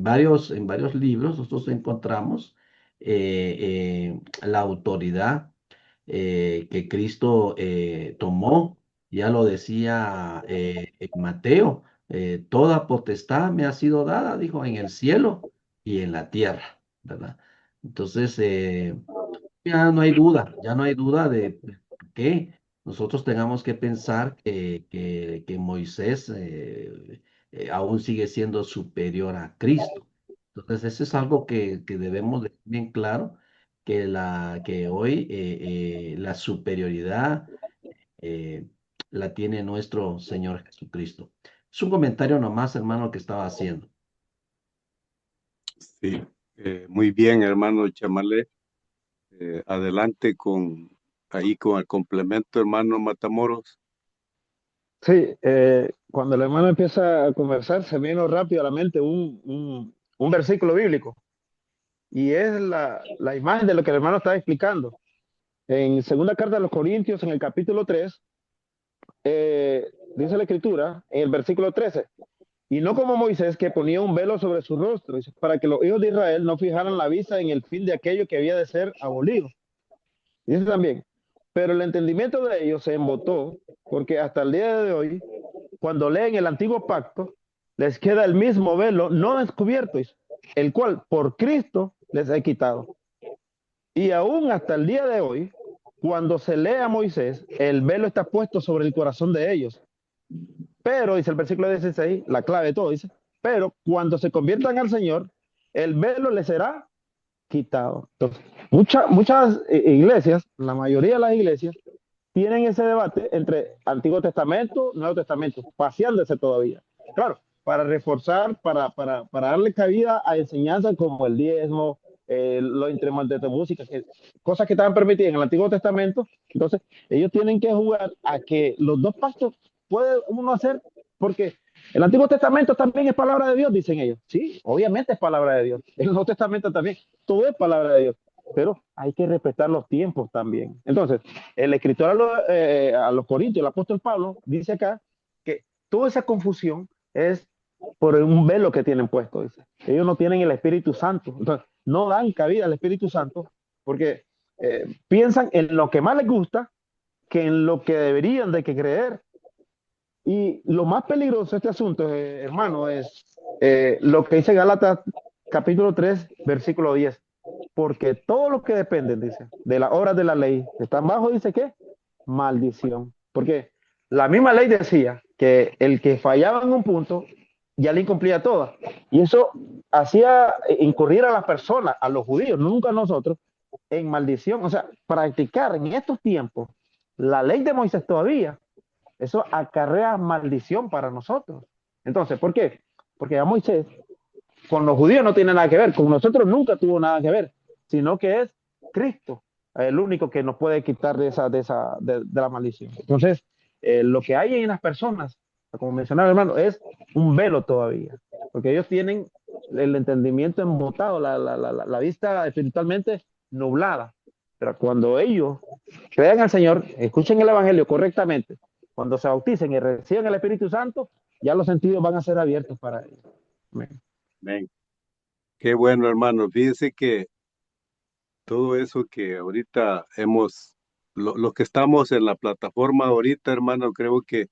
varios libros, nosotros encontramos la autoridad que Cristo tomó. Ya lo decía en Mateo, toda potestad me ha sido dada, dijo, en el cielo y en la tierra, ¿verdad? Entonces, ya no hay duda, ya no hay duda de por qué nosotros tengamos que pensar que Moisés aún sigue siendo superior a Cristo. Entonces, eso es algo que debemos de bien claro, que hoy la superioridad eh, la tiene nuestro Señor Jesucristo. Es un comentario nomás, hermano, que estaba haciendo. sí, muy bien, hermano Chamalé. Adelante ahí con el complemento, hermano Matamoros. Sí, cuando el hermano empieza a conversar, se me vino rápido a la mente un versículo bíblico y es la imagen de lo que el hermano estaba explicando. En segunda carta a los Corintios, en el capítulo 3, dice la escritura, en el versículo 13, y no como Moisés que ponía un velo sobre su rostro, dice, para que los hijos de Israel no fijaran la vista en el fin de aquello que había de ser abolido. Dice también, pero el entendimiento de ellos se embotó, porque hasta el día de hoy, cuando leen el antiguo pacto, les queda el mismo velo no descubierto, el cual por Cristo les he quitado. Y aún hasta el día de hoy, cuando se lee a Moisés, el velo está puesto sobre el corazón de ellos. Pero, dice el versículo 16, la clave de todo, dice, pero cuando se conviertan al Señor, el velo les será quitado. Entonces, muchas iglesias, la mayoría de las iglesias, tienen ese debate entre Antiguo Testamento, Nuevo Testamento, paseándose todavía. Claro, para reforzar, para darle cabida a enseñanzas como el diezmo, los instrumentos de música, cosas que estaban permitidas en el Antiguo Testamento. Entonces, ellos tienen que jugar a que los dos pactos puede uno hacer, porque el Antiguo Testamento también es palabra de Dios, dicen ellos. Sí, obviamente es palabra de Dios. El Nuevo Testamento también, todo es palabra de Dios, pero hay que respetar los tiempos también. Entonces, el escritor a los Corintios, el apóstol Pablo, dice acá que toda esa confusión es por un velo que tienen puesto. Dice. Ellos no tienen el Espíritu Santo, entonces no dan cabida al Espíritu Santo porque piensan en lo que más les gusta que en lo que deberían de que creer. Y lo más peligroso de este asunto, hermano, es lo que dice Gálatas capítulo 3, versículo 10. Porque todo lo que depende, dice, de las obras de la ley, están bajo, dice, ¿qué? Maldición. Porque la misma ley decía que el que fallaba en un punto ya le incumplía todas. Y eso hacía incurrir a las personas, a los judíos, nunca a nosotros, en maldición. O sea, practicar en estos tiempos la ley de Moisés todavía, eso acarrea maldición para nosotros. Entonces, ¿por qué? Porque a Moisés con los judíos no tiene nada que ver, con nosotros nunca tuvo nada que ver, sino que es Cristo el único que nos puede quitar de la maldición. Entonces, lo que hay en las personas, como mencionaba el hermano, es un velo todavía, porque ellos tienen el entendimiento embotado, la vista espiritualmente nublada. Pero cuando ellos crean al Señor, escuchen el Evangelio correctamente, cuando se bauticen y reciban el Espíritu Santo, ya los sentidos van a ser abiertos para ellos. Amén. Amén. Qué bueno, hermano. Fíjese que todo eso que ahorita los que estamos en la plataforma ahorita, hermano, creo que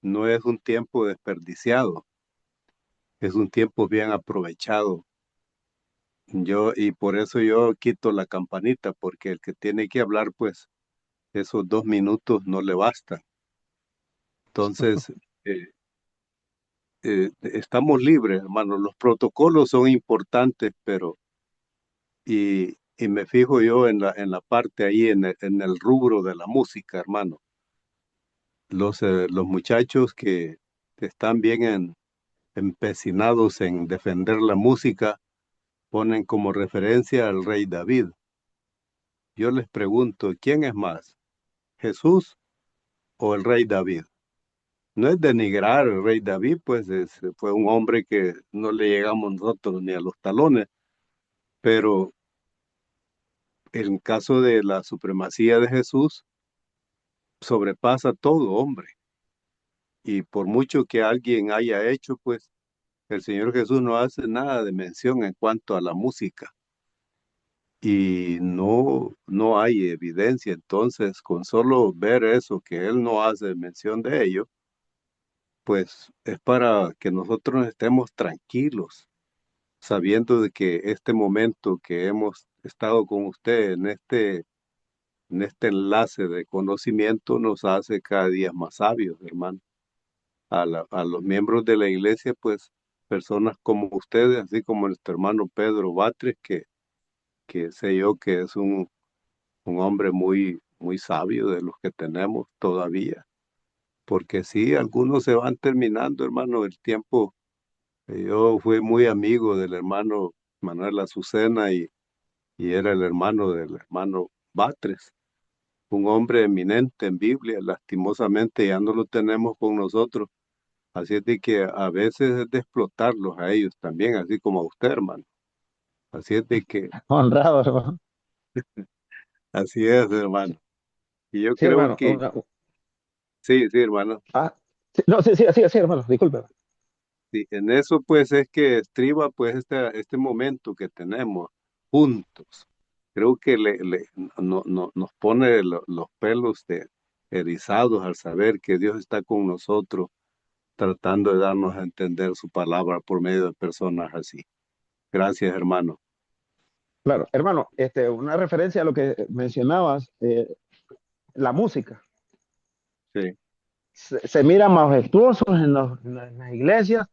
no es un tiempo desperdiciado, es un tiempo bien aprovechado. Y por eso yo quito la campanita, porque el que tiene que hablar, pues, esos 2 minutos no le bastan. Entonces, estamos libres, hermano. Los protocolos son importantes, pero, y me fijo yo en la parte ahí, en el rubro de la música, hermano. Los muchachos que están bien empecinados en defender la música, ponen como referencia al rey David. Yo les pregunto, ¿quién es más? ¿Jesús o el rey David? No es denigrar al rey David, pues fue un hombre que no le llegamos nosotros ni a los talones, pero en caso de la supremacía de Jesús, sobrepasa todo hombre. Y por mucho que alguien haya hecho, pues el Señor Jesús no hace nada de mención en cuanto a la música. Y no hay evidencia. Entonces, con solo ver eso, que Él no hace mención de ello, pues es para que nosotros estemos tranquilos, sabiendo de que este momento que hemos estado con usted en este enlace de conocimiento nos hace cada día más sabios, hermano. A los miembros de la iglesia, pues personas como ustedes, así como nuestro hermano Pedro Batres, que sé yo que es un hombre muy, muy sabio de los que tenemos todavía. Porque sí, algunos se van terminando, hermano, el tiempo. Yo fui muy amigo del hermano Manuel Azucena y era el hermano del hermano Batres, un hombre eminente en Biblia. Lastimosamente ya no lo tenemos con nosotros. Así es de que a veces es de explotarlos a ellos también, así como a usted, hermano. Así es de que, Honrado, hermano. así es, hermano. Y yo Sí, creo hermano. que, sí, sí, hermano. Sí, no, sí, hermano, disculpe. Sí, en eso pues es que estriba pues este momento que tenemos juntos. Creo que nos pone los pelos erizados al saber que Dios está con nosotros, tratando de darnos a entender su palabra por medio de personas así. Gracias, hermano. Claro, hermano, una referencia a lo que mencionabas, la música. Sí, Se mira majestuosos en las iglesias,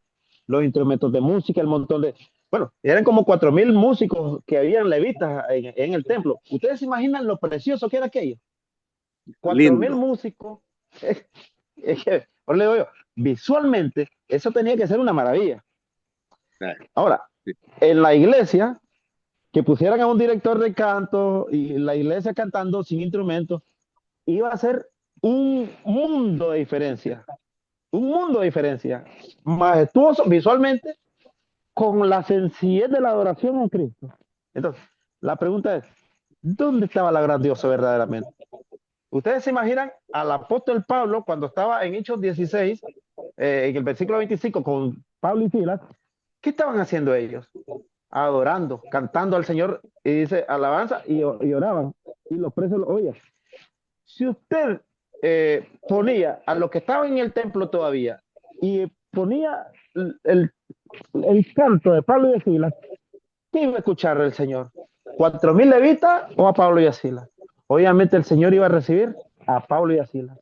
los instrumentos de música, el montón de... Bueno, eran como 4,000 músicos que habían levitas en el templo. ¿Ustedes se imaginan lo precioso que era aquello? 4.000 Lindo. músicos. Es que, por le digo yo, visualmente, eso tenía que ser una maravilla. Ahora, Sí. en la iglesia, que pusieran a un director de canto y la iglesia cantando sin instrumentos, iba a ser un mundo de diferencia. Un mundo de diferencia. Majestuoso visualmente, con la sencillez de la adoración en Cristo. Entonces, la pregunta es, ¿dónde estaba la grandiosa verdaderamente? Ustedes se imaginan al apóstol Pablo cuando estaba en Hechos 16, en el versículo 25, con Pablo y Silas. ¿Qué estaban haciendo ellos? Adorando, cantando al Señor, y dice alabanza, y oraban, y los presos lo oían. Si usted ponía a los que estaban en el templo todavía y ponía el canto de Pablo y de Silas, ¿qué iba a escuchar el Señor? ¿4.000 levitas o a Pablo y a Silas? Obviamente el Señor iba a recibir a Pablo y a Silas.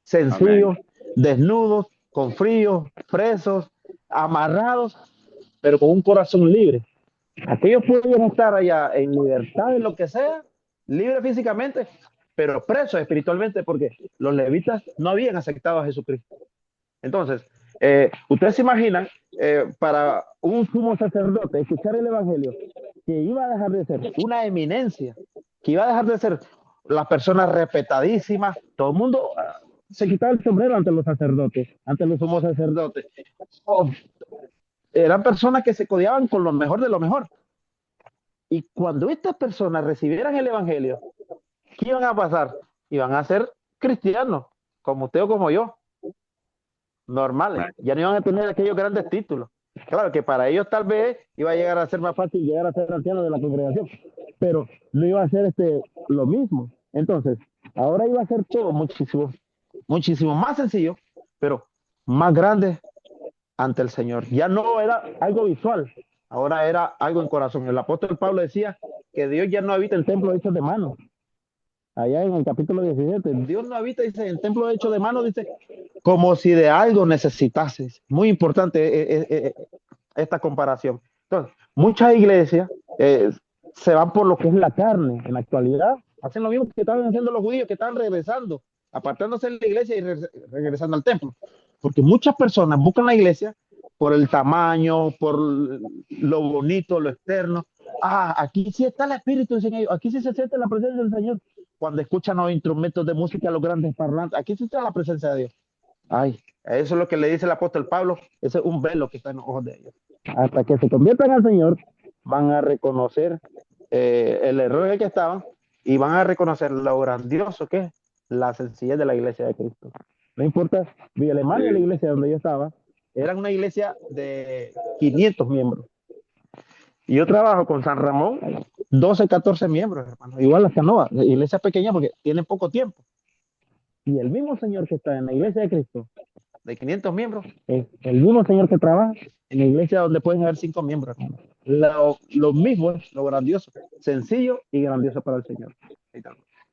Sencillos, desnudos, con frío, presos, amarrados, pero con un corazón libre. Aquellos pudieron estar allá en libertad, en lo que sea, libre físicamente, pero presos espiritualmente, porque los levitas no habían aceptado a Jesucristo. Entonces, ustedes se imaginan, para un sumo sacerdote, escuchar el evangelio, que iba a dejar de ser una eminencia, que iba a dejar de ser las personas respetadísimas, todo el mundo se quitaba el sombrero ante los sacerdotes, ante los sumos sacerdotes. Oh, eran personas que se codeaban con lo mejor de lo mejor. Y cuando estas personas recibieran el evangelio, ¿qué iban a pasar? Iban a ser cristianos, como usted o como yo, normales. Ya no iban a tener aquellos grandes títulos. Claro que para ellos tal vez iba a llegar a ser más fácil llegar a ser anciano de la congregación, pero no iba a ser lo mismo. Entonces, ahora iba a ser todo muchísimo, muchísimo más sencillo, pero más grande ante el Señor. Ya no era algo visual, ahora era algo en corazón. El apóstol Pablo decía que Dios ya no habita en templos hechos de manos. Allá en el capítulo 17, Dios no habita, dice, en templo hecho de manos, dice, como si de algo necesitases. Muy importante esta comparación. Entonces, muchas iglesias se van por lo que es la carne. En la actualidad, hacen lo mismo que estaban haciendo los judíos, que estaban regresando, apartándose de la iglesia y regresando al templo. Porque muchas personas buscan la iglesia por el tamaño, por lo bonito, lo externo. Ah, aquí sí está el Espíritu, dicen ellos. Aquí sí se siente la presencia del Señor. Cuando escuchan los instrumentos de música, los grandes parlantes, aquí sí está la presencia de Dios. Ay, eso es lo que le dice el apóstol Pablo. Ese es un velo que está en los ojos de ellos. Hasta que se conviertan al Señor, van a reconocer el error en el que estaban y van a reconocer lo grandioso que es la sencillez de la iglesia de Cristo. No importa, Villa Alemania, la iglesia donde yo estaba, era una iglesia de 500 miembros. Y yo trabajo con San Ramón, 12, 14 miembros, hermano. Igual las Canoas, iglesias pequeñas porque tienen poco tiempo. Y el mismo Señor que está en la iglesia de Cristo, de 500 miembros, es el mismo Señor que trabaja en la iglesia donde pueden haber 5 miembros, hermano. Lo mismo es lo grandioso, sencillo y grandioso para el Señor.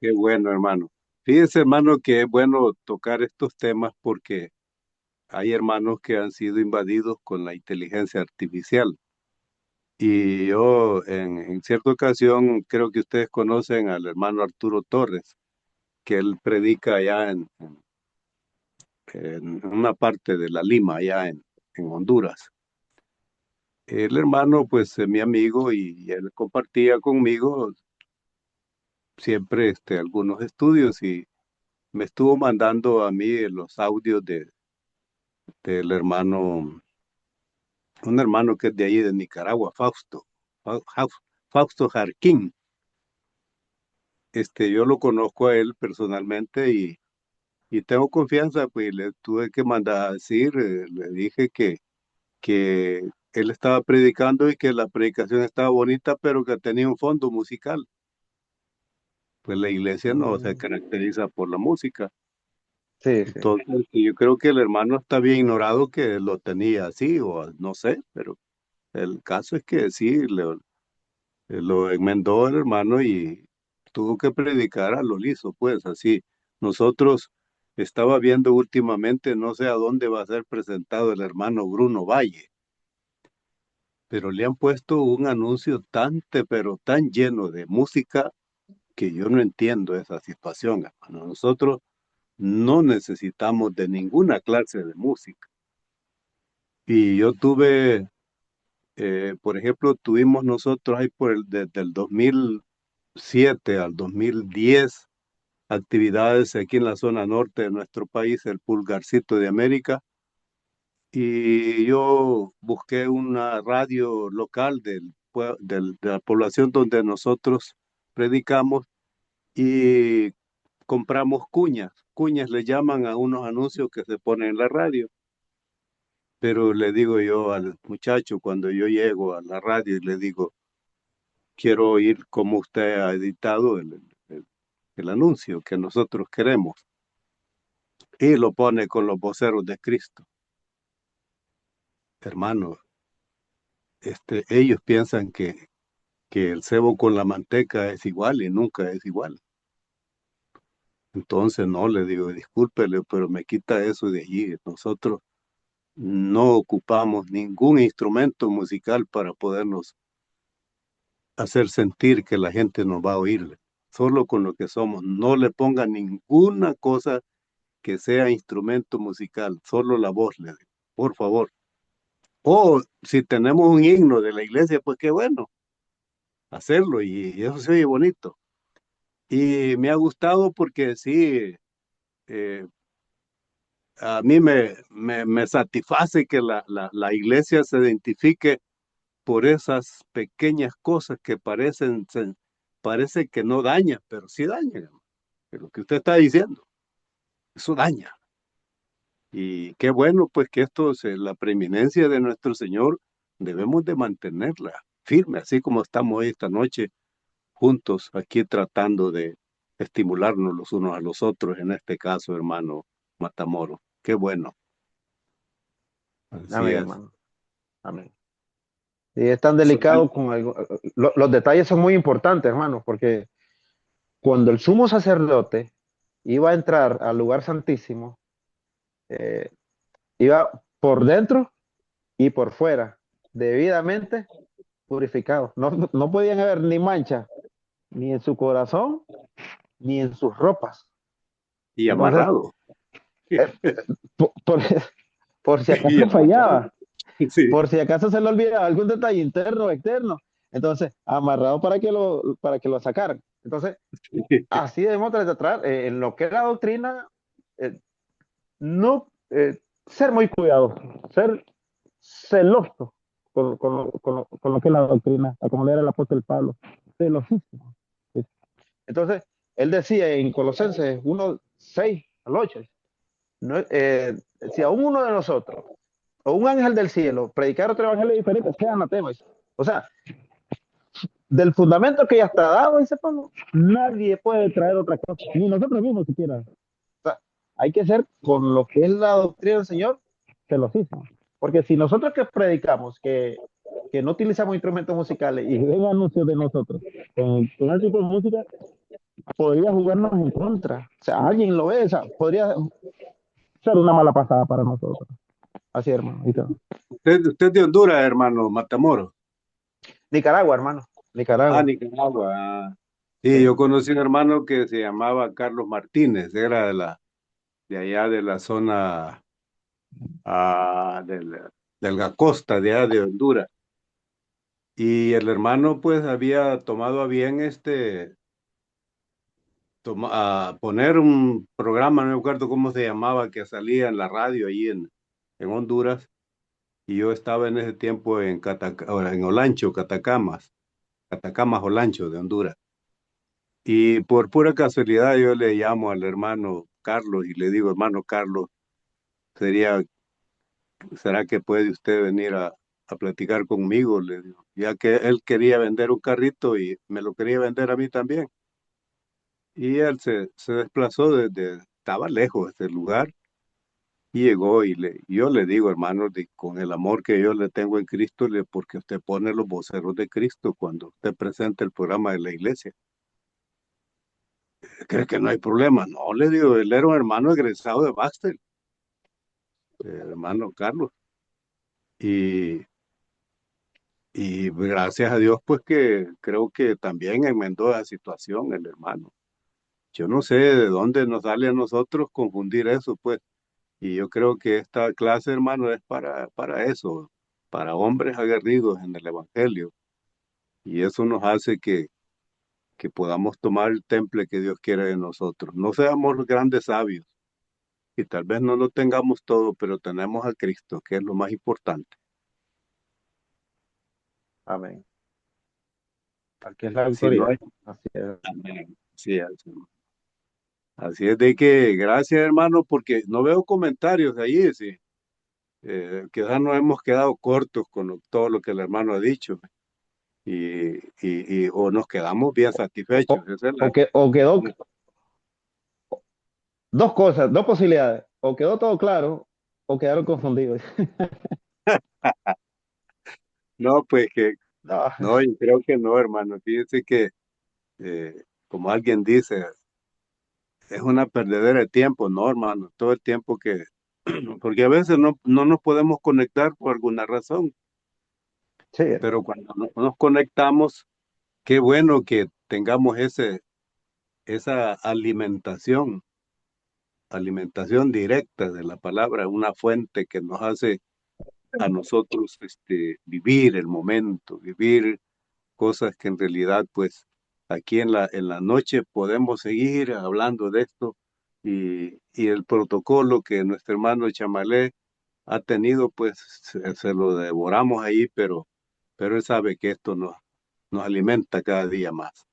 Qué bueno, hermano. Fíjense, hermano, que es bueno tocar estos temas porque hay hermanos que han sido invadidos con la inteligencia artificial. Y yo, en cierta ocasión, creo que ustedes conocen al hermano Arturo Torres, que él predica allá en una parte de La Lima, allá en Honduras. El hermano, pues, es mi amigo y él compartía conmigo siempre algunos estudios y me estuvo mandando a mí los audios del hermano, un hermano que es de ahí de Nicaragua, Fausto Jarquín. Yo lo conozco a él personalmente y tengo confianza, pues le tuve que mandar a decir, le dije que él estaba predicando y que la predicación estaba bonita, pero que tenía un fondo musical. Pues la iglesia no se caracteriza por la música. Sí, sí. Entonces, yo creo que el hermano está bien ignorado que lo tenía así, o no sé, pero el caso es que sí, lo enmendó el hermano y tuvo que predicar a lo liso, pues así. Nosotros estaba viendo últimamente, no sé a dónde va a ser presentado el hermano Bruno Valle, pero le han puesto un anuncio pero tan lleno de música que yo no entiendo esa situación, hermano. Nosotros no necesitamos de ninguna clase de música. Y yo tuve, por ejemplo, tuvimos nosotros ahí desde el 2007 al 2010 actividades aquí en la zona norte de nuestro país, el Pulgarcito de América, y yo busqué una radio local de la población donde nosotros predicamos y compramos cuñas. Cuñas le llaman a unos anuncios que se ponen en la radio. Pero le digo yo al muchacho cuando yo llego a la radio y le digo, quiero oír cómo usted ha editado el anuncio que nosotros queremos. Y lo pone con los voceros de Cristo. Hermano, ellos piensan que el cebo con la manteca es igual y nunca es igual. Entonces no, le digo, discúlpele, pero me quita eso de allí. Nosotros no ocupamos ningún instrumento musical para podernos hacer sentir que la gente nos va a oírle. Solo con lo que somos. No le ponga ninguna cosa que sea instrumento musical, solo la voz, le digo, por favor. O si tenemos un himno de la iglesia, pues qué bueno hacerlo y eso se oye bonito. Y me ha gustado porque sí, a mí me satisface que la iglesia se identifique por esas pequeñas cosas que parece que no dañan, pero sí dañan. Lo que usted está diciendo, eso daña. Y qué bueno, pues que la preeminencia de nuestro Señor, debemos de mantenerla firme, así como estamos hoy esta noche juntos aquí tratando de estimularnos los unos a los otros, en este caso, hermano Matamoro. Qué bueno. Así Amén, es. hermano. Amén. Y es tan delicado con los detalles son muy importantes, hermano, porque cuando el sumo sacerdote iba a entrar al lugar santísimo, iba por dentro y por fuera, debidamente purificado. No podían haber ni mancha, ni en su corazón, ni en sus ropas. Y Entonces, amarrado. por, por- por si Y acaso amarrado. fallaba, Sí. por si acaso se le olvidaba algún detalle interno o externo, entonces amarrado para que lo sacaran. Entonces, así debemos tratar en lo que es la doctrina, no ser muy cuidadoso, ser celoso con lo que es la doctrina, como le era el apóstol Pablo, celosísimo. Entonces, él decía en Colosenses 1:6 al 8, no, si a uno de nosotros o un ángel del cielo predicar otro evangelio diferente, sea anatema. O sea, del fundamento que ya está dado, dice Pablo, nadie puede traer otra cosa, ni nosotros mismos siquiera. O sea, hay que ser con lo que es la doctrina del Señor, celosísimo. Porque si nosotros que predicamos que no utilizamos instrumentos musicales y ven anuncios de nosotros con ese tipo de música, podría jugarnos en contra. O sea, alguien lo ve, o sea, podría ser una mala pasada para nosotros. Así, hermano. Usted es de Honduras, hermano Matamoros. Nicaragua, hermano. Nicaragua. Nicaragua. Sí, yo conocí un hermano que se llamaba Carlos Martínez, era de allá de la zona del la costa de allá de Honduras. Y el hermano pues había tomado a bien a poner un programa, no me acuerdo cómo se llamaba, que salía en la radio ahí en Honduras. Y yo estaba en ese tiempo en Olancho, Catacamas, Olancho de Honduras. Y por pura casualidad yo le llamo al hermano Carlos y le digo, hermano Carlos, ¿será que puede usted venir a platicar conmigo? Le digo, ya que él quería vender un carrito y me lo quería vender a mí también. Y él se desplazó estaba lejos de ese lugar y llegó y yo le digo, hermano, con el amor que yo le tengo en Cristo, porque usted pone los voceros de Cristo cuando usted presenta el programa de la iglesia. ¿Cree que no hay problema? No, le digo, él era un hermano egresado de Baxter, hermano Carlos. Y Y gracias a Dios, pues que creo que también enmendó la situación el hermano. Yo no sé de dónde nos sale a nosotros confundir eso, pues. Y yo creo que esta clase, hermano, es para eso, para hombres aguerridos en el Evangelio. Y eso nos hace que podamos tomar el temple que Dios quiere de nosotros. No seamos los grandes sabios y tal vez no lo tengamos todo, pero tenemos a Cristo, que es lo más importante. Amén. Aquí es la Si no autoridad. hay... Así es. Amén. Sí, hermano. Así es de que gracias, hermano, porque no veo comentarios de allí. Sí. Quizás nos hemos quedado cortos con todo lo que el hermano ha dicho o nos quedamos bien satisfechos. O, Esa es o quedó dos cosas, dos posibilidades. O quedó todo claro o quedaron confundidos. No, pues que No, no, yo creo que no, hermano. Fíjense que, como alguien dice, es una perdedera de tiempo, no, hermano. Todo el tiempo que, porque a veces no nos podemos conectar por alguna razón, sí, pero hermano. cuando nos conectamos, qué bueno que tengamos esa alimentación directa de la palabra, una fuente que nos hace a nosotros vivir el momento, vivir cosas que en realidad, pues, aquí en la noche podemos seguir hablando de esto y el protocolo que nuestro hermano Chamalé ha tenido, pues, se lo devoramos ahí, pero él sabe que esto nos alimenta cada día más.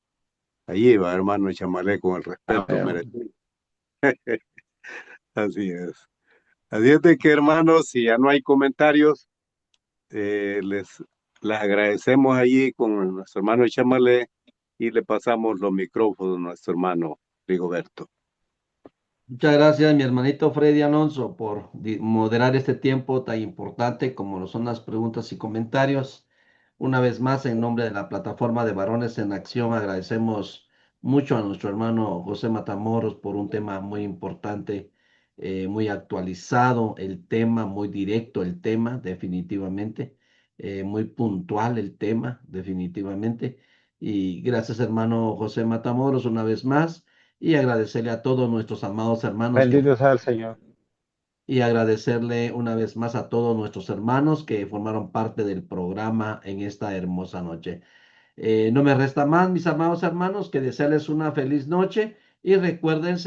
Allí va, hermano Chamalé, con el respeto Amén. merecido. Así es. Así es de que, hermanos, si ya no hay comentarios, les agradecemos allí con nuestro hermano Chamalé y le pasamos los micrófonos a nuestro hermano Rigoberto. Muchas gracias, mi hermanito Freddy Alonso, por moderar este tiempo tan importante como lo son las preguntas y comentarios. Una vez más, en nombre de la plataforma de Varones en Acción, agradecemos mucho a nuestro hermano José Matamoros por un tema muy importante, muy actualizado el tema, muy directo el tema, definitivamente, muy puntual el tema, definitivamente. Y gracias, hermano José Matamoros, una vez más y agradecerle a todos nuestros amados hermanos Bendito sea el Señor. y agradecerle una vez más a todos nuestros hermanos que formaron parte del programa en esta hermosa noche. No me resta más, mis amados hermanos, que desearles una feliz noche y recuérdense